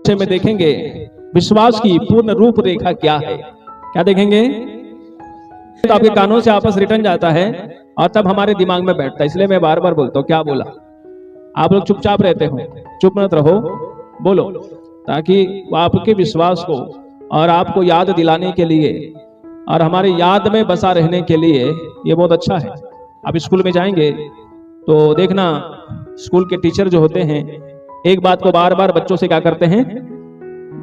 में देखेंगे विश्वास की पूर्ण रूपरेखा क्या है। क्या देखेंगे? तो आपके कानों से आपस रिटर्न जाता है और तब हमारे दिमाग में बैठता है। इसलिए मैं बार बार बोलता हूँ, क्या बोला? आप लोग चुपचाप रहते हो, चुप मत रहो, बोलो, ताकि आपके विश्वास को और आपको याद दिलाने के लिए और हमारे याद में बसा रहने के लिए ये बहुत अच्छा है। आप स्कूल में जाएंगे तो देखना, स्कूल के टीचर जो होते हैं एक बात को बार बार बच्चों से क्या करते हैं?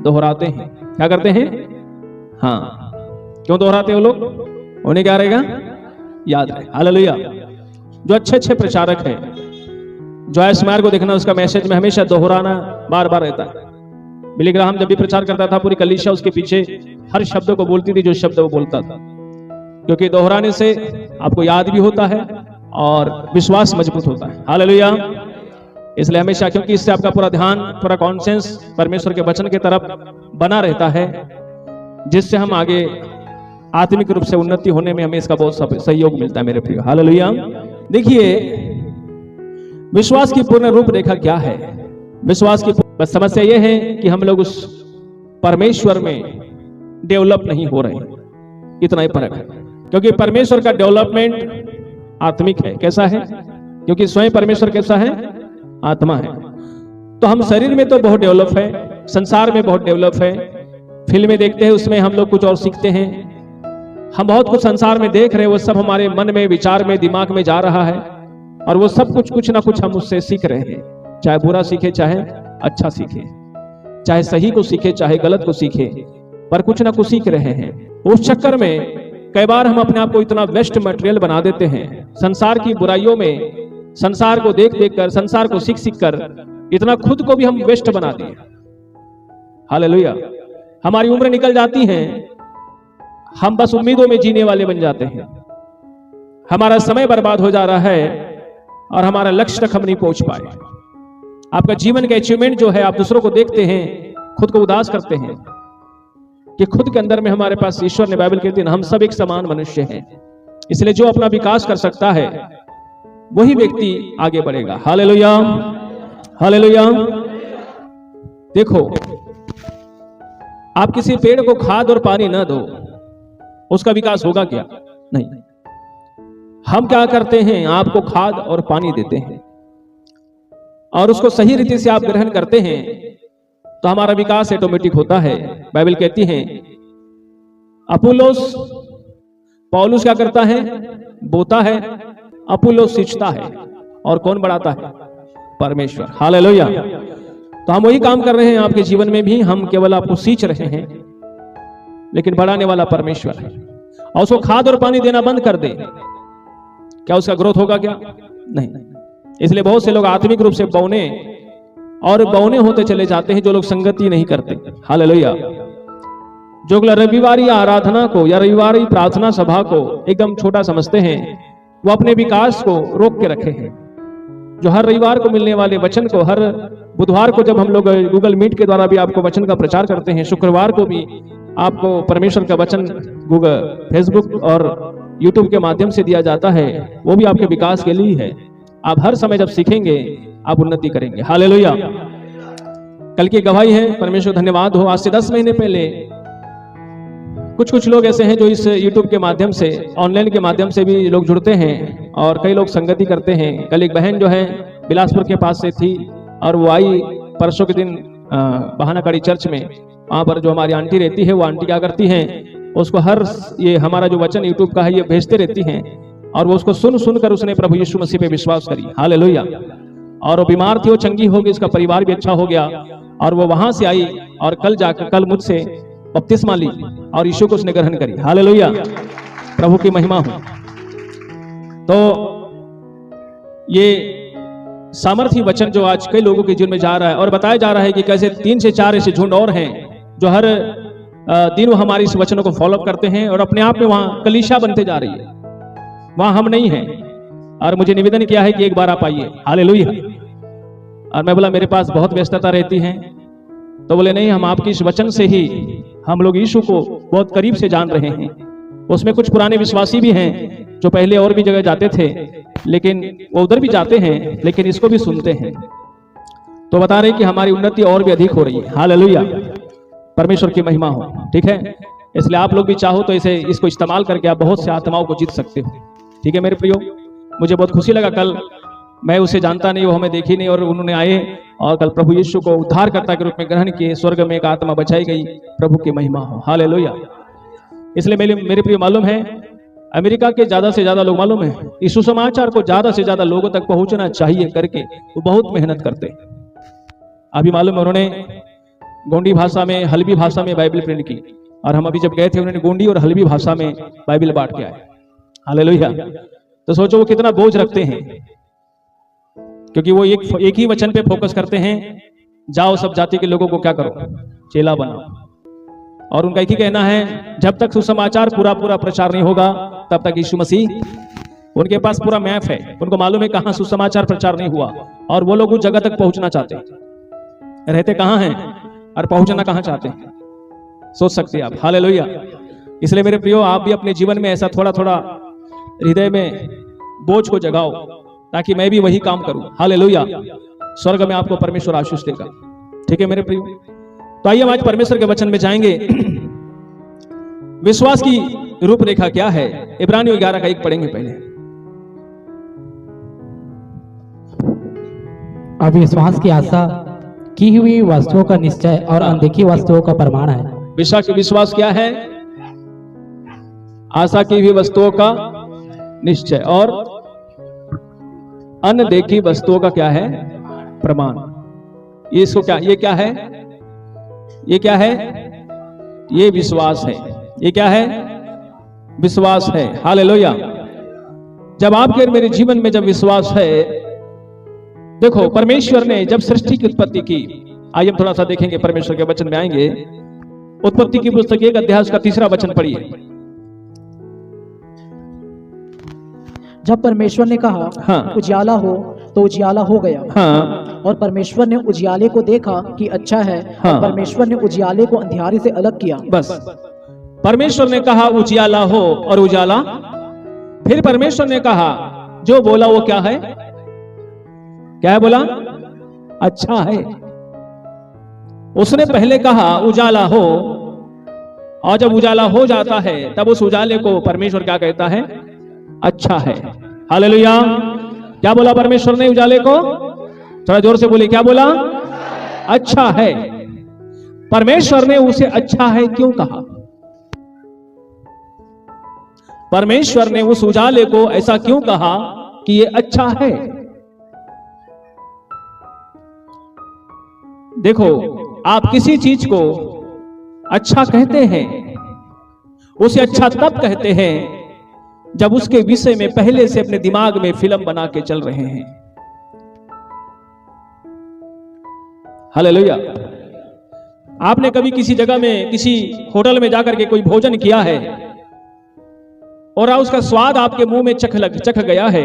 दोहराते हैं। क्या करते हैं? हाँ, क्यों दोहराते हो लोग? उन्हें क्या रहेगा? याद रहे। हालेलुया। जो अच्छे अच्छे प्रचारक हैं, जॉयस मायर को देखना, उसका मैसेज में हमेशा दोहराना बार बार रहता है। बिली ग्राहम जब भी प्रचार करता था, पूरी कलीसिया उसके पीछे हर शब्द को बोलती थी जो शब्द वो बोलता था, क्योंकि दोहराने से आपको याद भी होता है और विश्वास मजबूत होता है। हालेलुया। इसलिए हमेशा, क्योंकि इससे आपका पूरा ध्यान, पूरा कॉन्सेंस परमेश्वर के वचन की तरफ बना रहता है, जिससे हम आगे आत्मिक रूप से उन्नति होने में हमें इसका बहुत सहयोग मिलता है मेरे प्रिय। हालेलुया। देखिए, विश्वास की पूर्ण रूपरेखा क्या है? विश्वास की बस समस्या यह है कि हम लोग उस परमेश्वर में डेवलप नहीं हो रहे, इतना ही फर्क है। क्योंकि परमेश्वर का डेवलपमेंट आत्मिक है। कैसा है? क्योंकि स्वयं परमेश्वर कैसा है? आत्मा है। तो हम शरीर में तो बहुत डेवलप है, संसार में बहुत डेवलप है, फिल्में देखते हैं उसमें हम लोग कुछ और सीखते हैं, हम बहुत कुछ संसार में देख रहे हैं, वो सब हमारे मन में, विचार में, दिमाग में जा रहा है और वो सब कुछ ना कुछ हम उससे सीख रहे हैं। चाहे बुरा सीखे, चाहे अच्छा सीखे, चाहे सही को सीखे, चाहे गलत को सीखे, पर कुछ ना कुछ सीख रहे हैं। उस चक्कर में कई बार हम अपने आप को इतना वेस्ट मटेरियल बना देते हैं, संसार की बुराइयों में, संसार को देख देख कर, संसार को सीख सीख कर इतना खुद को भी हम वेस्ट बना दिए। हालेलुया। हमारी उम्र निकल जाती है, हम बस उम्मीदों में जीने वाले बन जाते हैं, हमारा समय बर्बाद हो जा रहा है और हमारा लक्ष्य तक हम नहीं पहुंच पाए। आपका जीवन का अचीवमेंट जो है, आप दूसरों को देखते हैं, खुद को उदास करते हैं कि खुद के अंदर में हमारे पास, ईश्वर ने, बाइबल कहती है, हम सब एक समान मनुष्य हैं। इसलिए जो अपना विकास कर सकता है वही व्यक्ति आगे बढ़ेगा। Hallelujah, hallelujah. देखो, आप किसी पेड़ को खाद और पानी न दो, उसका विकास होगा क्या? नहीं। हम क्या करते हैं? आपको खाद और पानी देते हैं और उसको सही रीति से आप ग्रहण करते हैं तो हमारा विकास ऑटोमेटिक होता है। बाइबल कहती है, अपुल्लोस, पौलुस क्या करता है? बोता है, अपुल्लोस सींचता है, और कौन बढ़ाता है? परमेश्वर। हालेलुया। तो हम वही काम कर रहे हैं आपके जीवन में भी, हम केवल आपको सींच रहे हैं, लेकिन बढ़ाने वाला परमेश्वर है। और उसको खाद और पानी देना बंद कर दे, क्या उसका ग्रोथ होगा क्या? नहीं। इसलिए बहुत से लोग आत्मिक रूप से बौने और बौने होते चले जाते हैं, जो लोग संगति नहीं करते। हालेलुया। जो लोग रविवारी आराधना को या रविवारी प्रार्थना सभा को एकदम छोटा समझते हैं, वो अपने विकास को रोक के रखे हैं। जो हर रविवार को मिलने वाले वचन को, हर बुधवार को जब हम लोग गूगल मीट के द्वारा भी आपको वचन का प्रचार करते हैं, शुक्रवार को भी आपको परमेश्वर का वचन गूगल, फेसबुक और यूट्यूब के माध्यम से दिया जाता है, वो भी आपके विकास के लिए है। आप हर समय जब सीखेंगे, आप उन्नति करेंगे। हालेलुया। कल की गवाही है, परमेश्वर धन्यवाद हो। आज से 10 महीने पहले कुछ लोग ऐसे हैं जो इस यूट्यूब के माध्यम से, ऑनलाइन के माध्यम से भी लोग जुड़ते हैं और कई लोग संगति करते हैं। कल एक बहन जो है बिलासपुर के पास से थी और वो आई परसों के दिन बहानाकड़ी चर्च में। वहां पर जो हमारी आंटी रहती है, वो आंटी क्या करती हैं, उसको हर ये हमारा जो वचन यूट्यूब का है ये भेजते रहती हैं और वो उसको सुन कर उसने प्रभु यीशु मसीह पे विश्वास करी। हालेलुया। और वो बीमार थी, वो चंगी हो गई, उसका परिवार भी अच्छा हो गया और वो वहां से आई और कल मुझसे बपतिस्मा ली और यीशु को उसने ग्रहण करी। हालेलुया। प्रभु की महिमा हो। तो ये सामर्थ्य वचन जो आज कई लोगों के जीवन में जा रहा है और बताया जा रहा है कि कैसे 3 से 4 ऐसे झुंड और हैं जो हर दिन वो हमारी इस वचनों को फॉलो करते हैं और अपने आप में वहां कलीसिया बनते जा रही है। वहां हम नहीं हैं और मुझे निवेदन किया है कि एक बार आप आइए। हालेलुया। और मैं बोला मेरे पास बहुत व्यस्तता रहती है, तो बोले नहीं, हम आपकी इस वचन से ही हम लोग यीशु को बहुत करीब से जान रहे हैं। उसमें कुछ पुराने विश्वासी भी हैं जो पहले और भी जगह जाते थे, लेकिन वो उधर भी जाते हैं, लेकिन इसको भी सुनते हैं। तो बता रहे कि हमारी उन्नति और भी अधिक हो रही है। हालेलुया, परमेश्वर की महिमा हो। ठीक है, इसलिए आप लोग भी चाहो तो इसे इसको इस्तेमाल करके आप बहुत से आत्माओं को जीत सकते हो। ठीक है मेरे प्रियो, मुझे बहुत खुशी लगा, कल मैं उसे जानता नहीं, वो हमें देखी नहीं, और उन्होंने आए और कल प्रभु यीशु को उद्धारकर्ता के रूप में ग्रहण किए, स्वर्ग में एक आत्मा बचाई गई। प्रभु की महिमा हो। हालेलुया। इसलिए मेरे प्रिय मालूम है, अमेरिका के ज्यादा से ज्यादा लोग मालूम है इस सुसमाचार को ज्यादा से ज्यादा लोगों तक पहुंचना चाहिए करके वो बहुत मेहनत करते हैं। अभी मालूम है उन्होंने गोंडी भाषा में, हल्बी भाषा में बाइबल प्रिंट की, और हम अभी जब गए थे उन्होंने गोंडी और हल्बी भाषा में बाइबल बांट के आए। हालेलुया। तो सोचो वो कितना बोझ रखते हैं, क्योंकि वो एक ही वचन पे फोकस करते हैं, जाओ सब जाति के लोगों को क्या करो, चेला बनाओ। और उनका एक ही कहना है, जब तक सुसमाचार पूरा प्रचार नहीं होगा तब तक यीशु मसीह, उनके पास पूरा मैप है, उनको मालूम है कहां सुसमाचार प्रचार नहीं हुआ, और वो लोग उस जगह तक पहुंचना चाहते हैं। रहते कहां हैं और पहुंचना कहां चाहते हैं, सोच सकते हैं आप। हालेलुया। इसलिए मेरे प्रियो, आप भी अपने जीवन में ऐसा थोड़ा थोड़ा हृदय में बोझ को जगाओ, ताकि मैं भी वही काम करूं। हालेलुया। स्वर्ग में आपको परमेश्वर आशीष देगा। ठीक है मेरे प्रियो, तो आइए हम आज परमेश्वर के वचन में जाएंगे। विश्वास की रूपरेखा क्या है, इब्रानियों 11 का 1 पढ़ेंगे पहले। अविश्वास की आशा की हुई वस्तुओं का निश्चय और अनदेखी वस्तुओं का प्रमाण है। विश्वास क्या है? आशा की हुई वस्तुओं का निश्चय और अनदेखी वस्तुओं का क्या है? प्रमाण। ये क्या है? ये क्या है? ये विश्वास है। ये क्या है? विश्वास है। हालेलुया। जब आपके मेरे जीवन में जब विश्वास है, देखो परमेश्वर ने जब सृष्टि की उत्पत्ति की, आइए हम थोड़ा सा देखेंगे, परमेश्वर के वचन में आएंगे। उत्पत्ति की पुस्तक 1 अध्याय का 3 वचन पढ़िए। जब परमेश्वर ने कहा हाँ, उजियाला हो, तो उजियाला हो गया। हाँ, और परमेश्वर ने उजियाले को देखा कि अच्छा है। हाँ, और परमेश्वर ने उजियाले को अंधियारे से अलग किया। बस परमेश्वर ने कहा उजियाला हो और उजाला, फिर परमेश्वर ने कहा, जो बोला वो क्या है? क्या है बोला? अच्छा है। उसने पहले कहा उजाला हो, और जब उजाला हो जाता है तब उस उजाले को परमेश्वर क्या कहता है? अच्छा है। हालेलुया। क्या बोला परमेश्वर ने उजाले को? थोड़ा जोर से बोले, क्या बोला? अच्छा है। परमेश्वर ने उसे अच्छा है क्यों कहा? परमेश्वर ने उस उजाले को ऐसा क्यों कहा कि ये अच्छा है? देखो, आप किसी चीज को अच्छा कहते हैं, उसे अच्छा तब कहते हैं जब उसके विषय में पहले से अपने दिमाग में फिल्म बना के चल रहे हैं। हालेलुया। आपने कभी किसी जगह में, किसी होटल में जाकर के कोई भोजन किया है और उसका स्वाद आपके मुंह में चख गया है।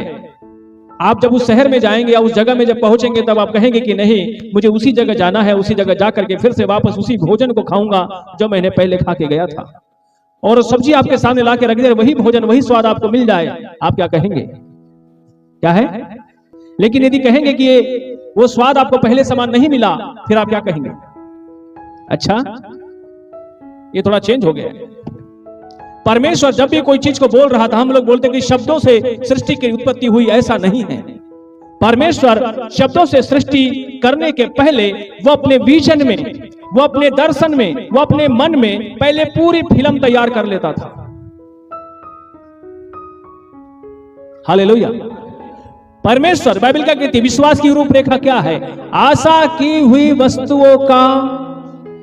आप जब उस शहर में जाएंगे या उस जगह में जब पहुंचेंगे तब आप कहेंगे कि नहीं, मुझे उसी जगह जाना है, उसी जगह जाकर के फिर से वापस उसी भोजन को खाऊंगा जो मैंने पहले खा के गया था। और सब्जी आपके सामने ला के रख दे, वही भोजन वही स्वाद आपको मिल जाए, आप क्या कहेंगे? क्या है? लेकिन यदि कहेंगे कि वो स्वाद आपको पहले समान नहीं मिला, फिर आप क्या कहेंगे? अच्छा, ये थोड़ा चेंज हो गया। परमेश्वर जब भी कोई चीज को बोल रहा था, हम लोग बोलते कि शब्दों से सृष्टि की उत्पत्ति हुई, ऐसा नहीं है। परमेश्वर शब्दों से सृष्टि करने के पहले वो अपने विजन में, वो अपने दर्शन में, वो अपने मन में पहले पूरी फिल्म तैयार कर लेता था। हालेलुया। परमेश्वर, बाइबल क्या कहती है? विश्वास की रूपरेखा क्या है? आशा की हुई वस्तुओं का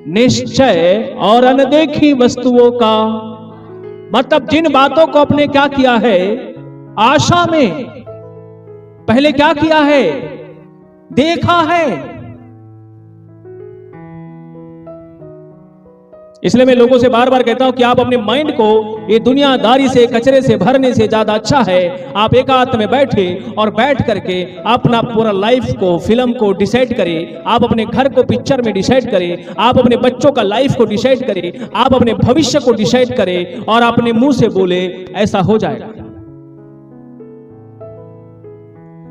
निश्चय और अनदेखी वस्तुओं का, मतलब जिन बातों को आपने क्या किया है? आशा में पहले क्या किया है? देखा है। इसलिए मैं लोगों से बार बार कहता हूं कि आप अपने माइंड को ये दुनियादारी से, कचरे से भरने से ज्यादा अच्छा है आप एकांत में बैठे और बैठ करके अपना पूरा लाइफ को, फिल्म को डिसाइड करें। आप अपने घर को पिक्चर में डिसाइड करें, आप अपने बच्चों का लाइफ को डिसाइड करें, आप अपने भविष्य को डिसाइड करें और अपने मुंह से बोले ऐसा हो जाएगा।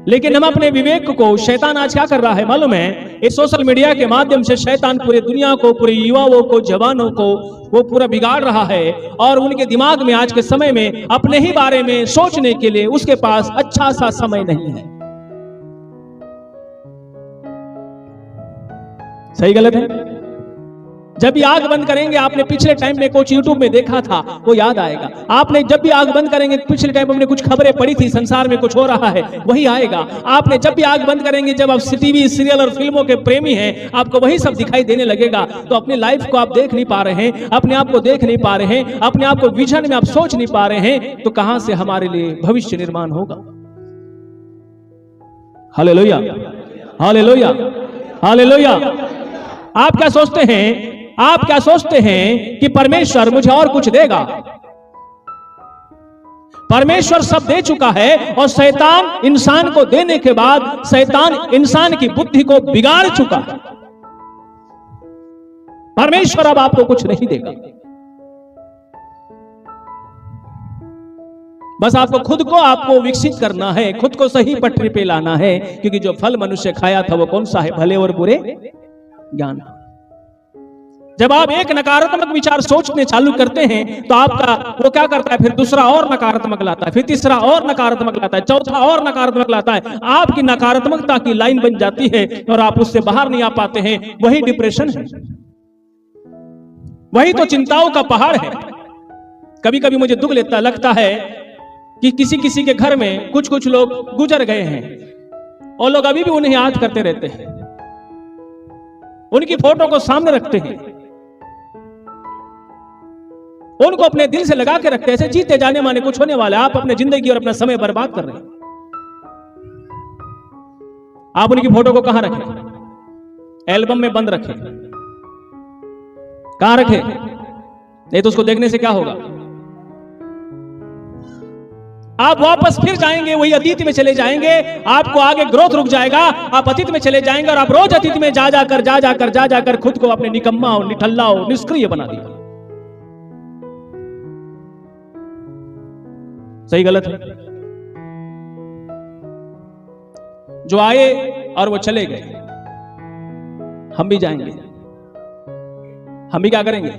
लेकिन हम अपने विवेक को, शैतान आज क्या कर रहा है मालूम है? इस सोशल मीडिया के माध्यम से शैतान पूरे दुनिया को, पूरे युवाओं को, जवानों को वो पूरा बिगाड़ रहा है। और उनके दिमाग में आज के समय में अपने ही बारे में सोचने के लिए उसके पास अच्छा सा समय नहीं है। सही गलत है? जब भी आग बंद करेंगे, आपने पिछले टाइम में कुछ यूट्यूब में देखा था वो याद आएगा। आपने जब भी आग बंद करेंगे, पिछले टाइम में कुछ खबरें पड़ी थी, संसार में कुछ हो रहा है, वही आएगा। आपने जब भी आग बंद करेंगे, जब आप टीवी सीरियल और फिल्मों के प्रेमी हैं, आपको वही सब दिखाई देने लगेगा। तो अपनी लाइफ को आप देख नहीं पा रहे हैं, अपने आप को देख नहीं पा रहे हैं, अपने आप को विजन में आप सोच नहीं पा रहे हैं, तो कहां से हमारे लिए भविष्य निर्माण होगा? Hallelujah, hallelujah, hallelujah. आप क्या सोचते हैं? आप क्या सोचते हैं कि परमेश्वर मुझे और कुछ देगा? परमेश्वर सब दे चुका है और शैतान इंसान को देने के बाद शैतान इंसान की बुद्धि को बिगाड़ चुका है। परमेश्वर अब आपको कुछ नहीं देगा। बस आपको खुद को आपको विकसित करना है, खुद को सही पटरी पे लाना है, क्योंकि जो फल मनुष्य खाया था वो कौन सा है? भले और बुरे ज्ञान। जब आप एक नकारात्मक विचार सोचने चालू करते हैं तो आपका वो क्या करता है? फिर दूसरा और नकारात्मक लाता है, फिर तीसरा और नकारात्मक लाता है, चौथा और नकारात्मक लाता है। आपकी नकारात्मकता की लाइन बन जाती है और आप उससे बाहर नहीं आ पाते हैं। वही डिप्रेशन है, वही तो चिंताओं का पहाड़ है। कभी कभी मुझे दुख लगता है कि किसी किसी के घर में कुछ कुछ लोग गुजर गए हैं और लोग अभी भी उन्हें याद करते रहते हैं, उनकी फोटो को सामने रखते हैं, उनको अपने दिल से लगा के रखते हैं। ऐसे जीते जाने माने कुछ होने वाला है। आप अपने जिंदगी और अपना समय बर्बाद कर रहे हैं। आप उनकी फोटो को कहां रखें? एल्बम में बंद रखें। कहां रखें? नहीं तो उसको देखने से क्या होगा? आप वापस फिर जाएंगे, वही अतीत में चले जाएंगे। आपको आगे ग्रोथ रुक जाएगा, आप अतीत में चले जाएंगे और आप रोज अतीत में जा जाकर खुद को अपने निकम्मा और निठल्ला और निष्क्रिय बना दिया। सही गलत है? जो आए और वो चले गए, हम भी जाएंगे। हम भी क्या करेंगे?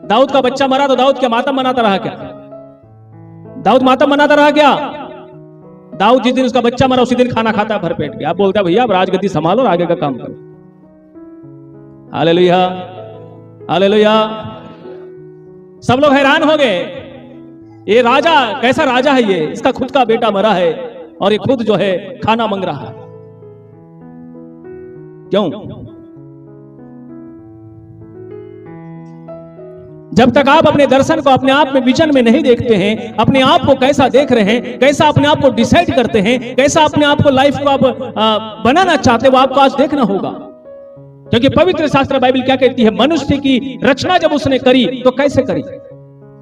दाऊद का बच्चा मरा तो दाऊद क्या मातम मनाता रहा क्या? दाऊद मातम मनाता रहा क्या? दाऊद जिस दिन उसका बच्चा मरा उसी दिन खाना खाता भर पेट के। आप बोलता भैया अब राजगद्दी संभालो और आगे का काम करो। Hallelujah, hallelujah. सब लोग हैरान हो गए, ये राजा कैसा राजा है? ये इसका खुद का बेटा मरा है और ये खुद जो है खाना मांग रहा है। क्यों? जब तक आप अपने दर्शन को अपने आप में विजन में नहीं देखते हैं, अपने आप को कैसा देख रहे हैं, कैसा अपने आप को डिसाइड करते हैं, कैसा अपने आप को लाइफ को आप बनाना चाहते हैं, वो आपको आज देखना होगा। क्योंकि पवित्र शास्त्र बाइबल क्या कहती है? मनुष्य की रचना जब उसने करी तो कैसे करी?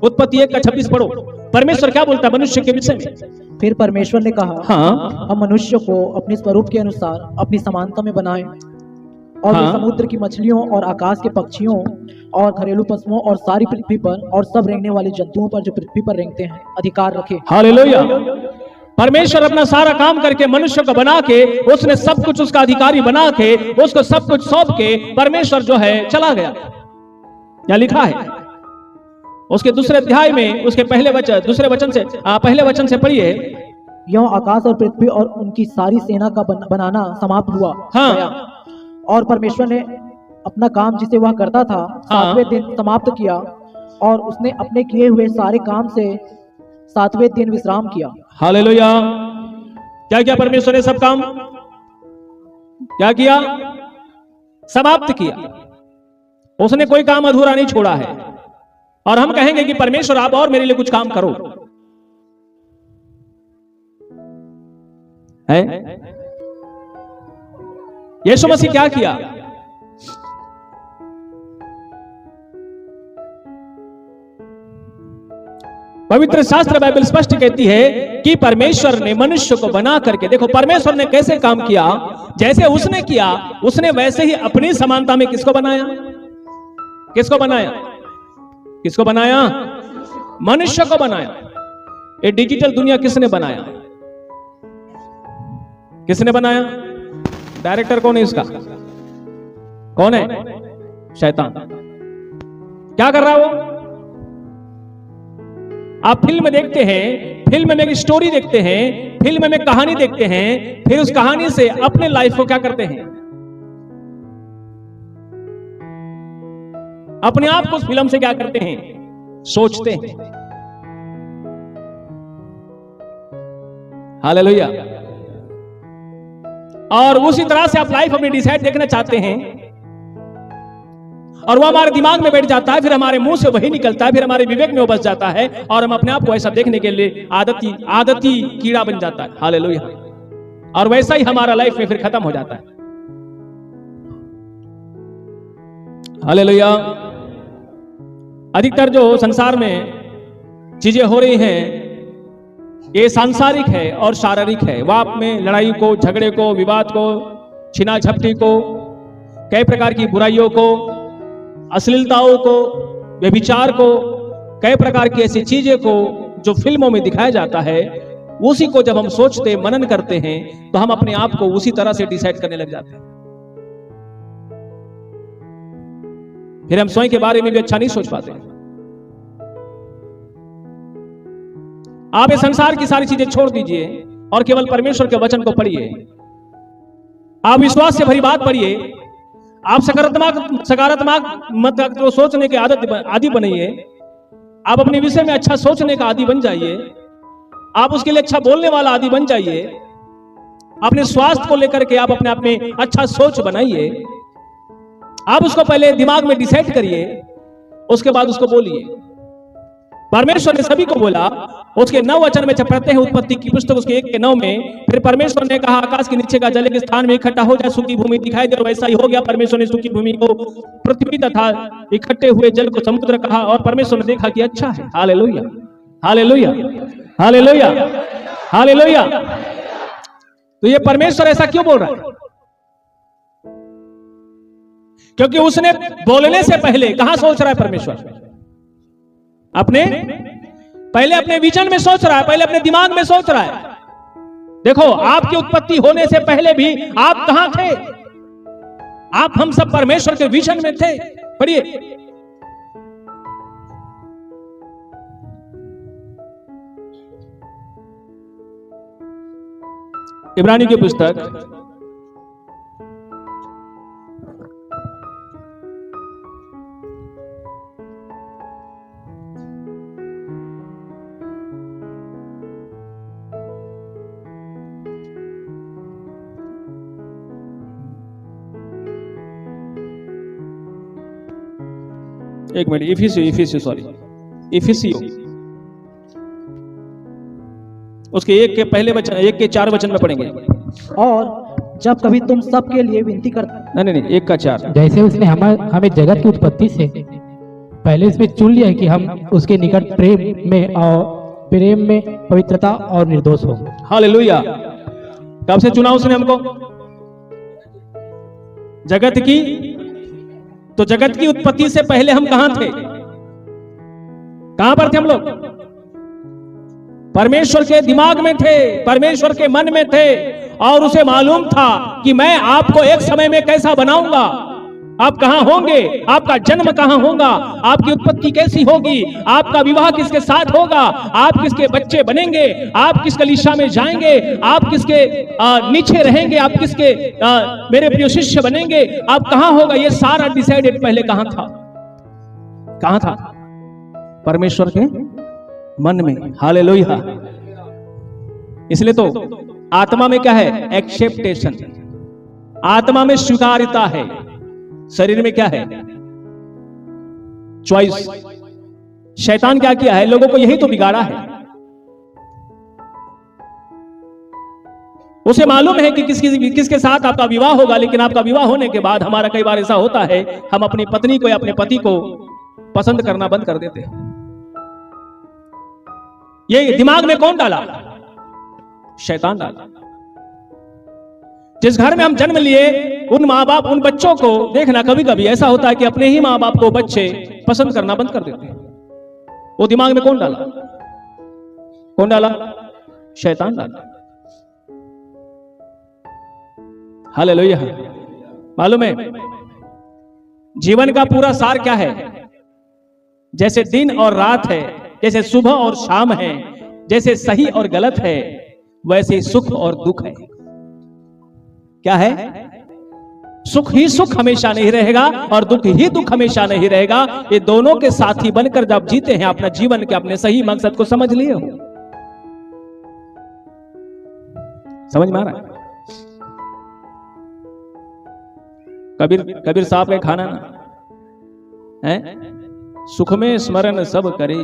उत्पत्ति 1:26 पढ़ो। परमेश्वर क्या बोलता है मनुष्य के विषय में? फिर परमेश्वर ने कहा, हाँ, हम मनुष्य को अपने स्वरूप के अनुसार अपनी समानता में बनाएं और वे समुद्र की मछलियों और आकाश के पक्षियों और घरेलू पशुओं और सारी पृथ्वी पर और सब रेंगने वाले जंतुओं पर जो पृथ्वी पर रेंगते हैं अधिकार रखे। हालेलुया। परमेश्वर अपना सारा काम करके मनुष्य को बना के, उसने सब कुछ उसका अधिकारी बना के, उसको सब कुछ सौंप के परमेश्वर जो है चला गया। यहां लिखा है उसके दूसरे अध्याय में, उसके पहले वचन से पढ़िए। यह आकाश और पृथ्वी और उनकी सारी सेना का बनाना समाप्त हुआ। हाँ। और परमेश्वर ने अपना काम जिसे वह करता था 7वें दिन समाप्त किया और उसने अपने किए हुए सारे काम से 7वें दिन विश्राम किया। हालेलुया। क्या किया परमेश्वर ने? सब काम क्या किया? समाप्त किया। उसने कोई काम अधूरा नहीं छोड़ा है। और हम कहेंगे कि परमेश्वर आप और मेरे लिए कुछ काम करो, है? यीशु मसीह क्या किया? पवित्र शास्त्र बाइबल स्पष्ट कहती है कि परमेश्वर ने मनुष्य को बना करके, देखो परमेश्वर ने कैसे काम किया, जैसे उसने किया उसने वैसे ही अपनी समानता में किसको बनाया? किसको बनाया? किसको बनाया? मनुष्य को बनाया। ये डिजिटल दुनिया किसने बनाया? किसने बनाया? डायरेक्टर कौन है इसका? कौन है? शैतान। क्या कर रहा है वो? आप फिल्म देखते हैं, फिल्म में एक स्टोरी देखते हैं, फिल्म में कहानी देखते हैं, फिर उस कहानी से अपने लाइफ को क्या करते हैं? अपने आप को उस फिल्म से क्या करते हैं? सोचते हैं। हालेलुया। और उसी तरह से आप लाइफ अपनी डिसाइड देखना चाहते हैं और वो हमारे दिमाग में बैठ जाता है, फिर हमारे मुंह से वही निकलता है, फिर हमारे विवेक में वो बस जाता है और हम अपने आप को ऐसा देखने के लिए आदती कीड़ा बन जाता है। हालेलुया। और वैसा ही हमारा लाइफ में फिर खत्म हो जाता है। हालेलुया। अधिकतर जो संसार में चीजें हो रही हैं ये सांसारिक है और शारीरिक है। वो आप में लड़ाई को, झगड़े को, विवाद को, छिना झपटी को, कई प्रकार की बुराइयों को, अश्लीलताओं को, व्यभिचार को, कई प्रकार की ऐसी चीजें को जो फिल्मों में दिखाया जाता है, उसी को जब हम सोचते मनन करते हैं तो हम अपने आप को उसी तरह से डिसाइड करने लग जाते हैं। फिर हम स्वयं के बारे में भी अच्छा नहीं सोच पाते। आप ये संसार की सारी चीजें छोड़ दीजिए और केवल परमेश्वर के वचन को पढ़िए। आप विश्वास से भरी बात पढ़िए। आप सकारात्मक मत को सोचने के आदि बनिए। आप अपने विषय में अच्छा सोचने का आदि बन जाइए। आप उसके लिए अच्छा बोलने वाला आदि बन जाइए। अपने स्वास्थ्य को लेकर के आप अपने आप में अच्छा सोच बनाइए। आप उसको पहले दिमाग में डिसाइड करिए, उसके बाद उसको बोलिए। परमेश्वर ने सभी को बोला। उसके 9 वचन में जब पढ़ते हैं उत्पत्ति की पुस्तक उसके 1 के 9 में, फिर परमेश्वर ने कहा आकाश के नीचे का जल के स्थान में इकट्ठा हो जाए, सूखी भूमि दिखाई दे, और वैसा ही हो गया। परमेश्वर ने सूखी भूमि को पृथ्वी तथा इकट्ठे हुए जल को समुद्र कहा, और परमेश्वर ने देखा कि अच्छा है। Hallelujah, hallelujah, hallelujah, hallelujah. तो ये परमेश्वर ऐसा क्यों बोल रहा है? क्योंकि उसने बोलने से पहले कहां सोच रहा है परमेश्वर? पहले अपने विजन में सोच रहा है, पहले अपने दिमाग में सोच रहा है। देखो, आपकी उत्पत्ति होने से पहले भी आप कहां थे? आप हम सब परमेश्वर के विजन में थे। पढ़िए, इब्रानियों की पुस्तक 1 मिनट, इफिसियो उसके 1 के पहले वचन, 1 के 4 वचन में पढ़ेंगे। और जब कभी तुम सबके लिए विनती करते, नहीं, 1 का 4। जैसे उसने हमें जगत की उत्पत्ति से पहले इसमें चुन लिया है कि हम उसके निकट प्रेम में पवित्रता और निर्दोष हो। हालेलुया। कब से चुना उसने हमको? जगत की। तो जगत की उत्पत्ति से पहले हम कहां थे? कहां पर थे हम लोग? परमेश्वर के दिमाग में थे, परमेश्वर के मन में थे, और उसे मालूम था कि मैं आपको एक समय में कैसा बनाऊंगा। आप कहां होंगे, आपका जन्म कहां होगा, आपकी उत्पत्ति कैसी होगी, आपका विवाह किसके साथ होगा, आप किसके बच्चे बनेंगे, आप किस कलीसिया में जाएंगे, आप किसके नीचे रहेंगे, आप किसके मेरे प्रिय शिष्य बनेंगे, आप कहां होगा, ये सारा डिसाइडेड पहले कहां था? कहां था? परमेश्वर के मन में। हालेलुया। इसलिए तो आत्मा में क्या है? एक्सेप्टेशन। आत्मा में स्वीकार्यता है, शरीर में क्या है? चॉइस। शैतान क्या किया है? लोगों को यही तो बिगाड़ा है। उसे मालूम है कि किसके साथ आपका विवाह होगा, लेकिन आपका विवाह होने के बाद हमारा कई बार ऐसा होता है, हम अपनी पत्नी को या अपने पति को पसंद करना बंद कर देते हैं। ये दिमाग में कौन डाला? शैतान डाला। जिस घर में हम जन्म लिए, उन माँ बाप, उन बच्चों को देखना, कभी कभी ऐसा होता है कि अपने ही माँ बाप को बच्चे पसंद करना बंद कर देते हैं। वो दिमाग में कौन डाला? कौन डाला? शैतान डाला। हालेलुया। मालूम है जीवन का पूरा सार क्या है? जैसे दिन और रात है, जैसे सुबह और शाम है, जैसे सही और गलत है, वैसे सुख और दुख है। क्या है? सुख ही सुख हमेशा नहीं रहेगा और दुख ही दुख हमेशा नहीं रहेगा। ये दोनों के साथी बनकर जब जीते हैं अपना जीवन के अपने सही मकसद को समझ लिए हो। समझ में आ रहा है? कबीर साहब का खाना ना है, सुख में स्मरण सब करे,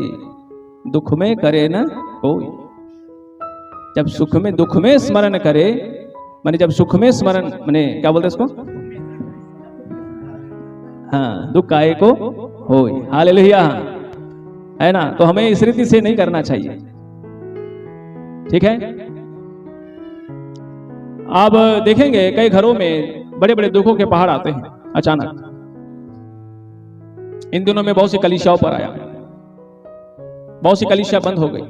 दुख में करे ना कोई। जब सुख में दुख में स्मरण करे, माने जब सुख में स्मरण, माने क्या बोलते इसको, हाँ, दुख आए को होय। हालेलुया, है ना? तो हमें इस रीति से नहीं करना चाहिए। ठीक है। आप देखेंगे कई घरों में बड़े बड़े दुखों के पहाड़ आते हैं अचानक। इन दिनों में बहुत सी कलीसियाओं पर आया, बहुत सी कलीसिया बंद हो गई,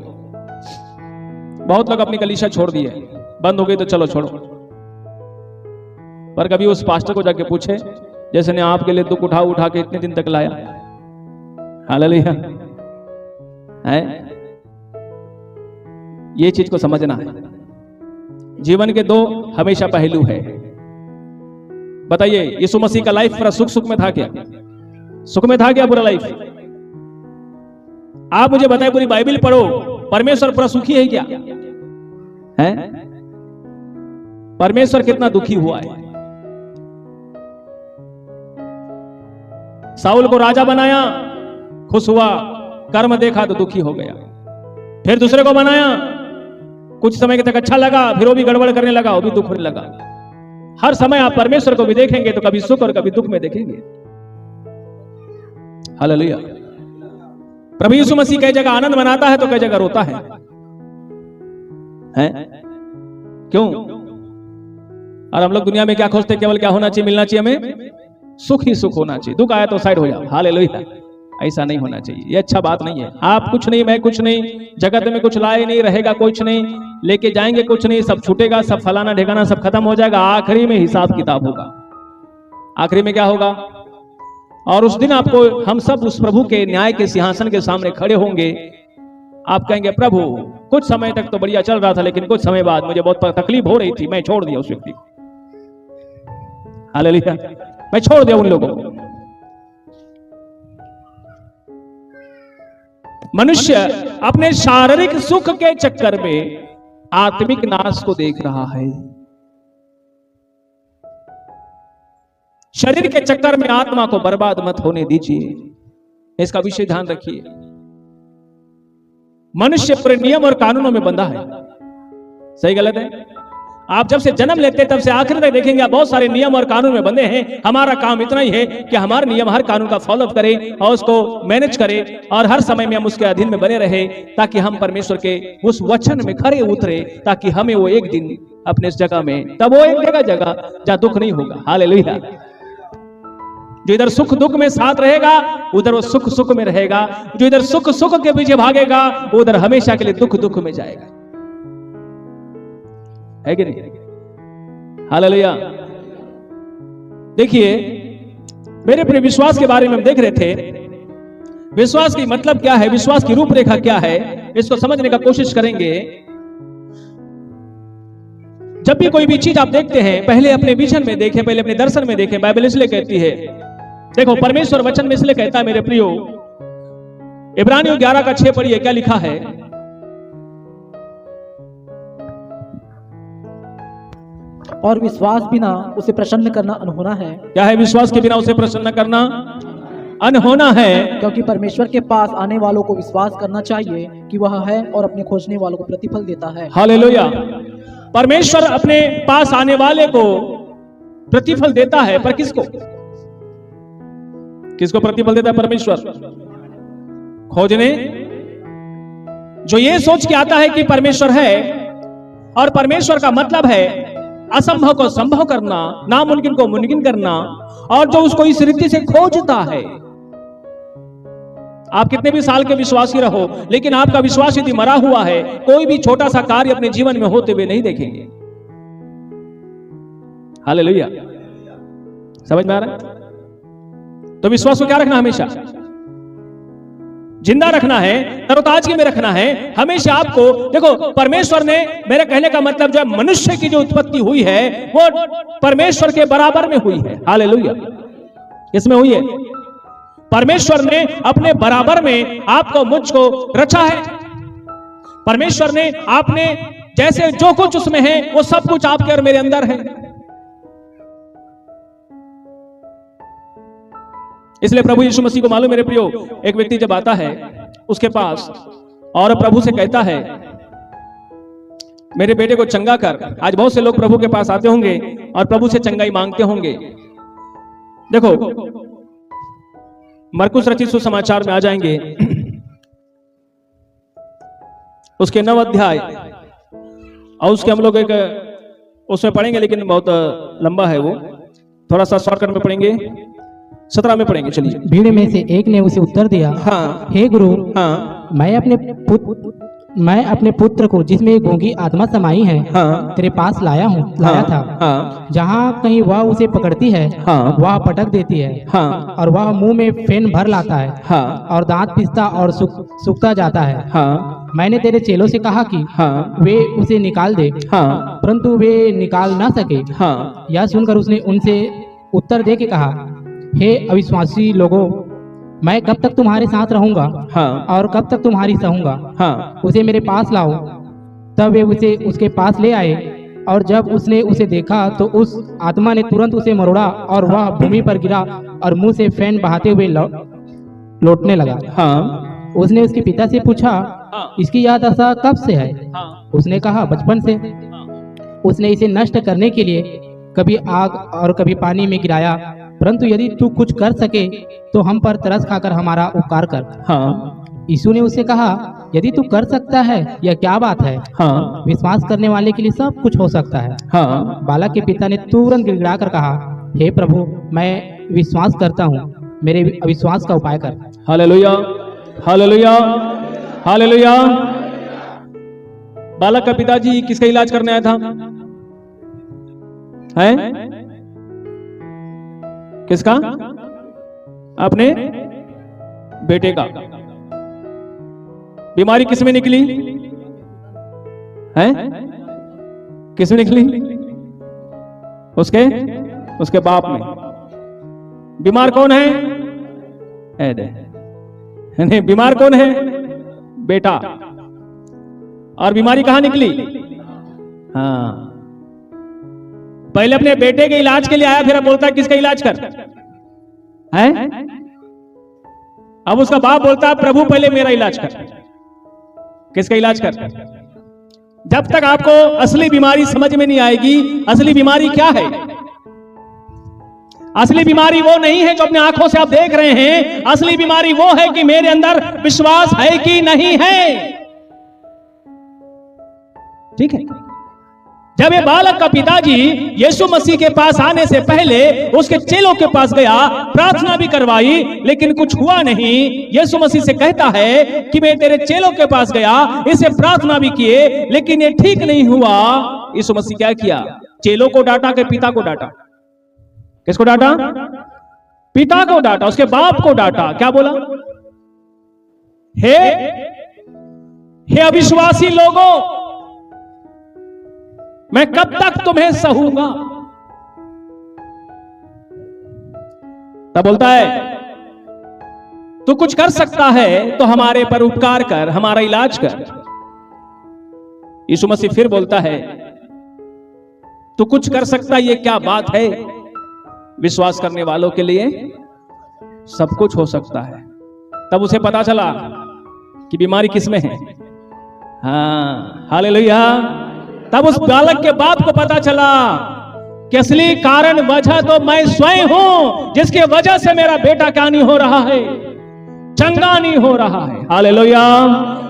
बहुत लोग अपनी कलीसिया छोड़ दिए। बंद हो गई तो चलो छोड़ो, पर कभी उस पास्टर को जाके पूछे जैसे ने आपके लिए दुख उठा उठा के इतने दिन तक लाया। हालेलुया, है? ये चीज को समझना है। जीवन के दो हमेशा पहलू है। बताइए, यीशु मसीह का लाइफ पूरा सुख सुख में था क्या? सुख में था क्या पूरा लाइफ? आप मुझे बताएं, पूरी बाइबल पढ़ो, परमेश्वर पूरा सुखी है क्या? है? परमेश्वर कितना दुखी हुआ है। साउल को राजा बनाया, खुश हुआ, कर्म देखा तो दुखी हो गया। फिर दूसरे को बनाया, कुछ समय तक अच्छा लगा, फिर वो भी गड़बड़ करने लगा, वो भी दुख होने लगा। हर समय आप परमेश्वर को भी देखेंगे तो कभी सुख और कभी दुख में देखेंगे। हालेलुया। प्रभु यीशु मसीह कई जगह आनंद मनाता है तो कई जगह रोता है। क्यों? और हम लोग दुनिया में क्या खोजते? केवल क्या होना चाहिए? मिलना चाहिए हमें, सुख ही सुख होना चाहिए। दुख आया तो साइड हो जाओ। हालेलुया। ऐसा नहीं होना चाहिए, ये अच्छा बात नहीं है। आप कुछ नहीं, मैं कुछ नहीं, जगत में कुछ लाए नहीं, रहेगा कुछ नहीं, लेके जाएंगे कुछ नहीं, सब छूटेगा, सब फलाना ढेकाना सब खत्म हो जाएगा। आखिरी में हिसाब किताब होगा। आखिरी में क्या होगा? और उस दिन आपको हम सब उस प्रभु के न्याय के सिंहासन के सामने खड़े होंगे। आप कहेंगे, प्रभु कुछ समय तक तो बढ़िया चल रहा था, लेकिन कुछ समय बाद मुझे बहुत तकलीफ हो रही थी, मैं छोड़ दिया उस व्यक्ति को। हालेलुया, मैं छोड़ दिया उन लोगों को। मनुष्य अपने शारीरिक सुख के चक्कर में आत्मिक नाश को देख रहा है। शरीर के चक्कर में आत्मा को बर्बाद मत होने दीजिए, इसका विशेष ध्यान रखिए। मनुष्य पूरे नियम और कानूनों में बंधा है। सही गलत है? आप जब से जन्म लेते तब से आखिर तक देखेंगे आप बहुत सारे नियम और कानून में बंधे हैं। हमारा काम इतना ही है कि हमारे नियम हर कानून का फॉलो करें और उसको मैनेज करें और हर समय में हम उसके अधीन में बने रहे, ताकि हम परमेश्वर के उस वचन में खरे उतरे, ताकि हमें वो एक दिन अपने इस जगह में, तब वो एक जगह जहां दुख नहीं होगा। हालेलुया। जो इधर सुख दुख में साथ रहेगा उधर वो सुख सुख में रहेगा, जो इधर सुख सुख के पीछे भागेगा उधर हमेशा के लिए दुख दुख में जाएगा। है कि नहीं? हालेलुया। देखिए, मेरे प्रिय, विश्वास के बारे में हम देख रहे थे। विश्वास की मतलब क्या है, विश्वास की रूपरेखा क्या है, इसको समझने का कोशिश करेंगे। जब भी कोई भी चीज आप देखते हैं, पहले अपने विजन में देखें, पहले अपने दर्शन में देखें। बाइबल इसलिए कहती है, देखो परमेश्वर वचन में इसलिए कहता है मेरे प्रियो, इब्रानियों 11:6 पढ़िए, क्या लिखा है? और विश्वास बिना उसे प्रसन्न करना अनहोना है। क्या है? विश्वास के बिना उसे प्रसन्न करना अनहोना है। क्योंकि परमेश्वर के पास आने वालों को विश्वास करना चाहिए कि वह है और अपने खोजने वालों को प्रतिफल देता है। हालेलुया। परमेश्वर अपने पास आने वाले को प्रतिफल देता है, पर किसको? किसको प्रतिफल देता है परमेश्वर? खोजने, जो ये सोच के आता है कि परमेश्वर है, और परमेश्वर का मतलब है असंभव को संभव करना, नामुमकिन को मुमकिन करना, और जो उसको इस रीति से खोजता है। आप कितने भी साल के विश्वासी रहो, लेकिन आपका विश्वास यदि मरा हुआ है, कोई भी छोटा सा कार्य अपने जीवन में होते हुए नहीं देखेंगे। हालेलुया। समझ में आ रहा है? तो विश्वास को क्या रखना? हमेशा जिंदा रखना है, तरोताजगी में रखना है हमेशा। आपको देखो, परमेश्वर ने, मेरे कहने का मतलब जो है, मनुष्य की जो उत्पत्ति हुई है वो परमेश्वर के बराबर में हुई है। हालेलुया। इसमें हुई है, परमेश्वर ने अपने बराबर में आपको मुझको रचा है। परमेश्वर ने आपने जैसे जो कुछ उसमें है वो सब कुछ आपके और मेरे अंदर है। इसलिए प्रभु यीशु मसीह को मालूम, मेरे प्रियो, एक व्यक्ति जब आता है उसके पास और प्रभु से कहता है मेरे बेटे को चंगा कर। आज बहुत से लोग प्रभु के पास आते होंगे और प्रभु से चंगाई मांगते होंगे। देखो, मरकुस रचित सुसमाचार में आ जाएंगे, उसके 9 अध्याय, और उसके हम लोग एक उसमें पढ़ेंगे, लेकिन बहुत लंबा है वो, थोड़ा सा शॉर्टकट में पढ़ेंगे, 17 में पढ़ेंगे। चलिए। भीड़ में से एक ने उसे उत्तर दिया, हाँ, हे गुरु, हाँ, मैं अपने पुत्र को, जिसमें एक गूंगी आत्मा समाई है, हाँ, तेरे पास लाया था। हाँ, जहाँ कहीं वह उसे पकड़ती है, हाँ, वह पटक देती है, हाँ, और वह मुंह में फेन भर लाता है, हाँ, और दांत पिसता और सूखता जाता है। हाँ, मैंने तेरे चेलों से कहा कि हाँ, वे उसे निकाल दे, हाँ, परंतु वे निकाल ना सके। हाँ, यह सुनकर उसने उनसे उत्तर दे के कहा, हे अविश्वासी लोगों, मैं कब तक तुम्हारे साथ रहूंगा, हाँ, और कब तक तुम्हारी सहूंगा। हाँ, उसे मेरे पास लाओ। तब वे उसे उसके पास ले आए, और जब उसने उसे देखा तो उस आत्मा ने तुरंत उसे मरोड़ा, और वह भूमि पर गिरा और मुंह से फैन बहाते हुए लौटने लगा। हाँ, उसने उसके पिता से पूछा, इसकी यह दशा कब से है? हाँ, उसने कहा, बचपन से। उसने इसे नष्ट करने के लिए कभी आग और कभी पानी में गिराया, परंतु यदि तू कुछ कर सके तो हम पर तरस खाकर हमारा उपकार कर। हाँ, यीशु ने उससे कहा, यदि तू कर सकता है, यह क्या बात है? हाँ, विश्वास करने वाले के लिए सब कुछ हो सकता है। हाँ, बालक के पिता ने तुरंत गिड़गिड़ा कर कहा, हे प्रभु, मैं विश्वास करता हूँ, मेरे अविश्वास का उपाय कर। Hallelujah, hallelujah, hallelujah. बालक का पिताजी किसका इलाज करने आया था? है किसका? अपने बेटे का। बीमारी किसमें निकली है? किसमें निकली? उसके बाप में। बीमार कौन है? नहीं, बीमार कौन है? बेटा। और बीमारी कहां निकली? हाँ, पहले अपने बेटे के इलाज के लिए आया, फिर अब बोलता है किसका इलाज कर है? अब उसका बाप बोलता है प्रभु पहले मेरा इलाज कर। किसका इलाज कर? जब तक आपको असली बीमारी समझ में नहीं आएगी, असली बीमारी क्या है? असली बीमारी वो नहीं है जो अपने आंखों से आप देख रहे हैं। असली बीमारी वो है कि मेरे अंदर विश्वास है कि नहीं है। ठीक है? जब ये बालक का पिताजी यीशु मसीह के पास आने से पहले उसके चेलों के पास गया, प्रार्थना भी करवाई, लेकिन कुछ हुआ नहीं। यीशु मसीह से कहता है कि मैं तेरे चेलों के पास गया, इसे प्रार्थना भी किए, लेकिन ये ठीक नहीं हुआ। यीशु मसीह क्या किया? चेलों को डांटा कि पिता को डांटा? किसको डांटा? पिता को डांटा, उसके बाप को डांटा। क्या बोला? हे अविश्वासी लोगों, मैं कब तक तुम्हें सहूंगा? तब बोलता है तू कुछ कर सकता है तो हमारे पर उपकार कर, हमारा इलाज कर। यीशु मसीह फिर बोलता है तू कुछ कर सकता, ये क्या बात है? विश्वास करने वालों के लिए सब कुछ हो सकता है। तब उसे पता चला कि बीमारी किसमें है। हाँ, हालेलुया। तब उस बालक के बाप को पता चला कि असली कारण, वजह तो मैं स्वयं हूं, जिसके वजह से मेरा बेटा क्या नहीं हो रहा है, चंगा नहीं हो रहा है। Hallelujah,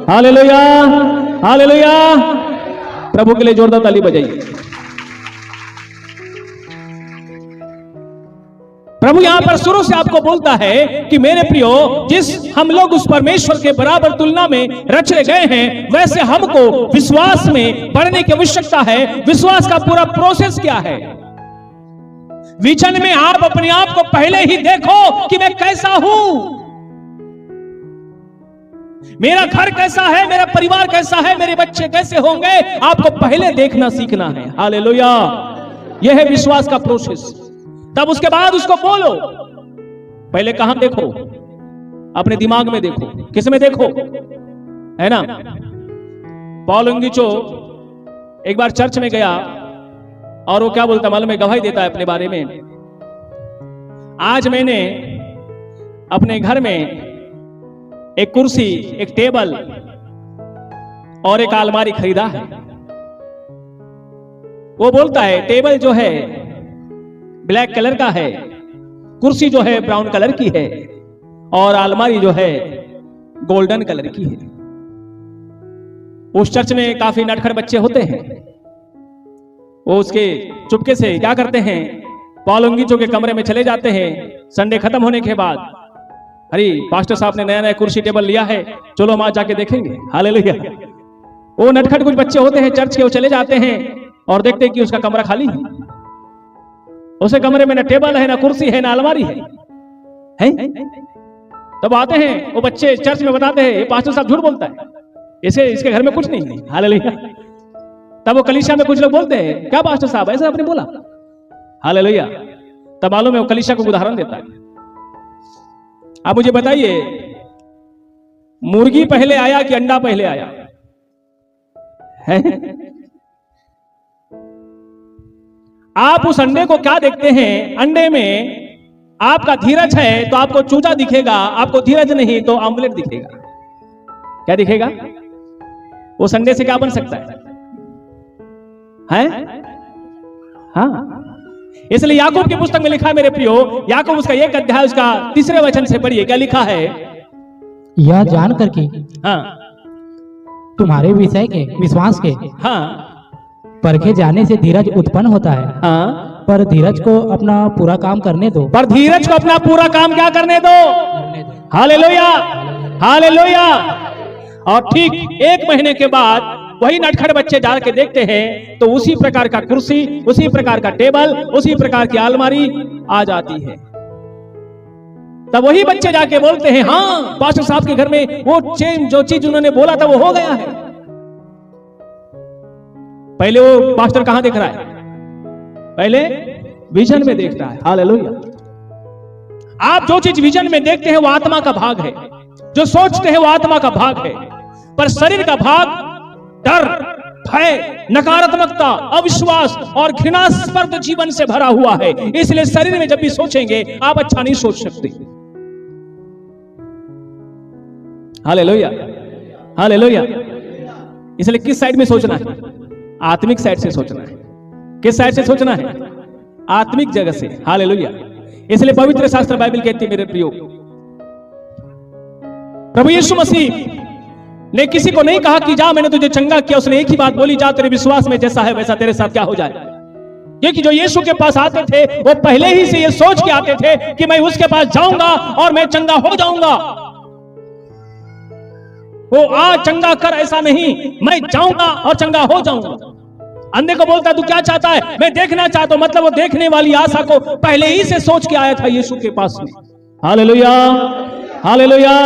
hallelujah, hallelujah. प्रभु के लिए जोरदार ताली बजाइए। प्रभु यहां पर शुरू से आपको बोलता है कि मेरे प्रियो, जिस हम लोग उस परमेश्वर के बराबर तुलना में रचे गए हैं, वैसे हमको विश्वास में बढ़ने की आवश्यकता है। विश्वास का पूरा प्रोसेस क्या है? विजन में आप अपने आप को पहले ही देखो कि मैं कैसा हूं, मेरा घर कैसा है, मेरा परिवार कैसा है, मेरे बच्चे कैसे होंगे, आपको पहले देखना सीखना है। हालेलुया। यह है विश्वास का प्रोसेस। तब उसके बाद उसको बोलो। पहले कहां देखो? अपने दिमाग में देखो। किस में देखो? है ना। पॉल उंगीचो एक बार चर्च में गया और वो क्या बोलता मालूम है? गवाही देता है अपने बारे में। आज मैंने अपने घर में एक कुर्सी, एक टेबल और एक अलमारी खरीदा है। वो बोलता है टेबल जो है ब्लैक कलर का है, कुर्सी जो है ब्राउन कलर की है और अलमारी जो है गोल्डन कलर की है। उस चर्च में काफी नटखट बच्चे होते हैं। वो उसके चुपके से क्या करते हैं? पॉल उंगीचो के कमरे में चले जाते हैं। संडे खत्म होने के बाद, अरे पास्टर साहब ने नया नया कुर्सी टेबल लिया है, चलो हम आज जाके देखेंगे। हालेलुया। वो नटखट कुछ बच्चे होते हैं चर्च के, वो चले जाते हैं और देखते हैं कि उसका कमरा खाली है। उसे कमरे में ना टेबल है, ना कुर्सी है, ना अलमारी है? तब आते हैं वो बच्चे चर्च में बताते हैं पास्टर साहब झूठ बोलता है, इसके घर में कुछ नहीं है। हालेलुया। तब वो कलीसिया में कुछ लोग बोलते हैं क्या पास्टर साहब ऐसा आपने बोला? हालेलुया। तब मालूम है वो कलीसिया को उदाहरण देता है। आप मुझे बताइए मुर्गी पहले आया कि अंडा पहले आया? है? आप उस अंडे को क्या देखते हैं? अंडे में आपका धीरज है तो आपको चूजा दिखेगा, आपको धीरज नहीं तो ऑमलेट दिखेगा। क्या दिखेगा? उस अंडे से क्या बन सकता है? हाँ। इसलिए याकूब की पुस्तक में लिखा है मेरे प्रियो, याकूब उसका 1 अध्याय उसका 3 वचन से पढ़िए। क्या लिखा है? यह जान करके हाँ, तुम्हारे विषय के विश्वास के हाँ, परखे जाने से धीरज उत्पन्न होता है। हाँ। पर धीरज को अपना पूरा काम करने दो। पर धीरज को अपना पूरा काम क्या करने दो? Hallelujah, hallelujah. और ठीक 1 महीने के बाद वही नटखट बच्चे जाके देखते हैं तो उसी प्रकार का कुर्सी, उसी प्रकार का टेबल, उसी प्रकार की अलमारी आ जाती है। तब वही बच्चे जाके बोलते हैं हाँ पास्टर साहब के घर में वो जो चीज उन्होंने बोला था वो हो गया है। पहले वो पास्टर कहां देख रहा है? पहले विजन में देख रहा है। हालेलुया। आप जो चीज विजन में देखते हैं वो आत्मा का भाग है, जो सोचते हैं वो आत्मा का भाग है, पर शरीर का भाग डर, भय, नकारात्मकता, अविश्वास और घृणास्पद जीवन से भरा हुआ है। इसलिए शरीर में जब भी सोचेंगे आप अच्छा नहीं सोच सकते। Hallelujah, hallelujah. इसलिए किस साइड में सोचना है? आत्मिक साइड से सोचना है। किस साइड से सोचना है? आत्मिक जगह से। हालेलुया। इसलिए पवित्र शास्त्र बाइबल कहती है मेरे प्रियो, प्रभु यीशु मसीह ने किसी को नहीं कहा कि जा मैंने तुझे चंगा किया। उसने एक ही बात बोली, जा तेरे विश्वास में जैसा है वैसा तेरे साथ क्या हो जाए। ये कि जो यीशु के पास आते थे वो पहले ही से ये सोच के आते थे कि मैं उसके पास जाऊंगा और मैं चंगा हो जाऊंगा। वो आ चंगा कर ऐसा नहीं, मैं जाऊंगा और चंगा हो जाऊंगा। अंधे को बोलता तू क्या चाहता है? मैं देखना चाहता हूं। मतलब वो देखने वाली आशा को पहले ही से सोच के आया था यीशु के पास में। Hallelujah, hallelujah.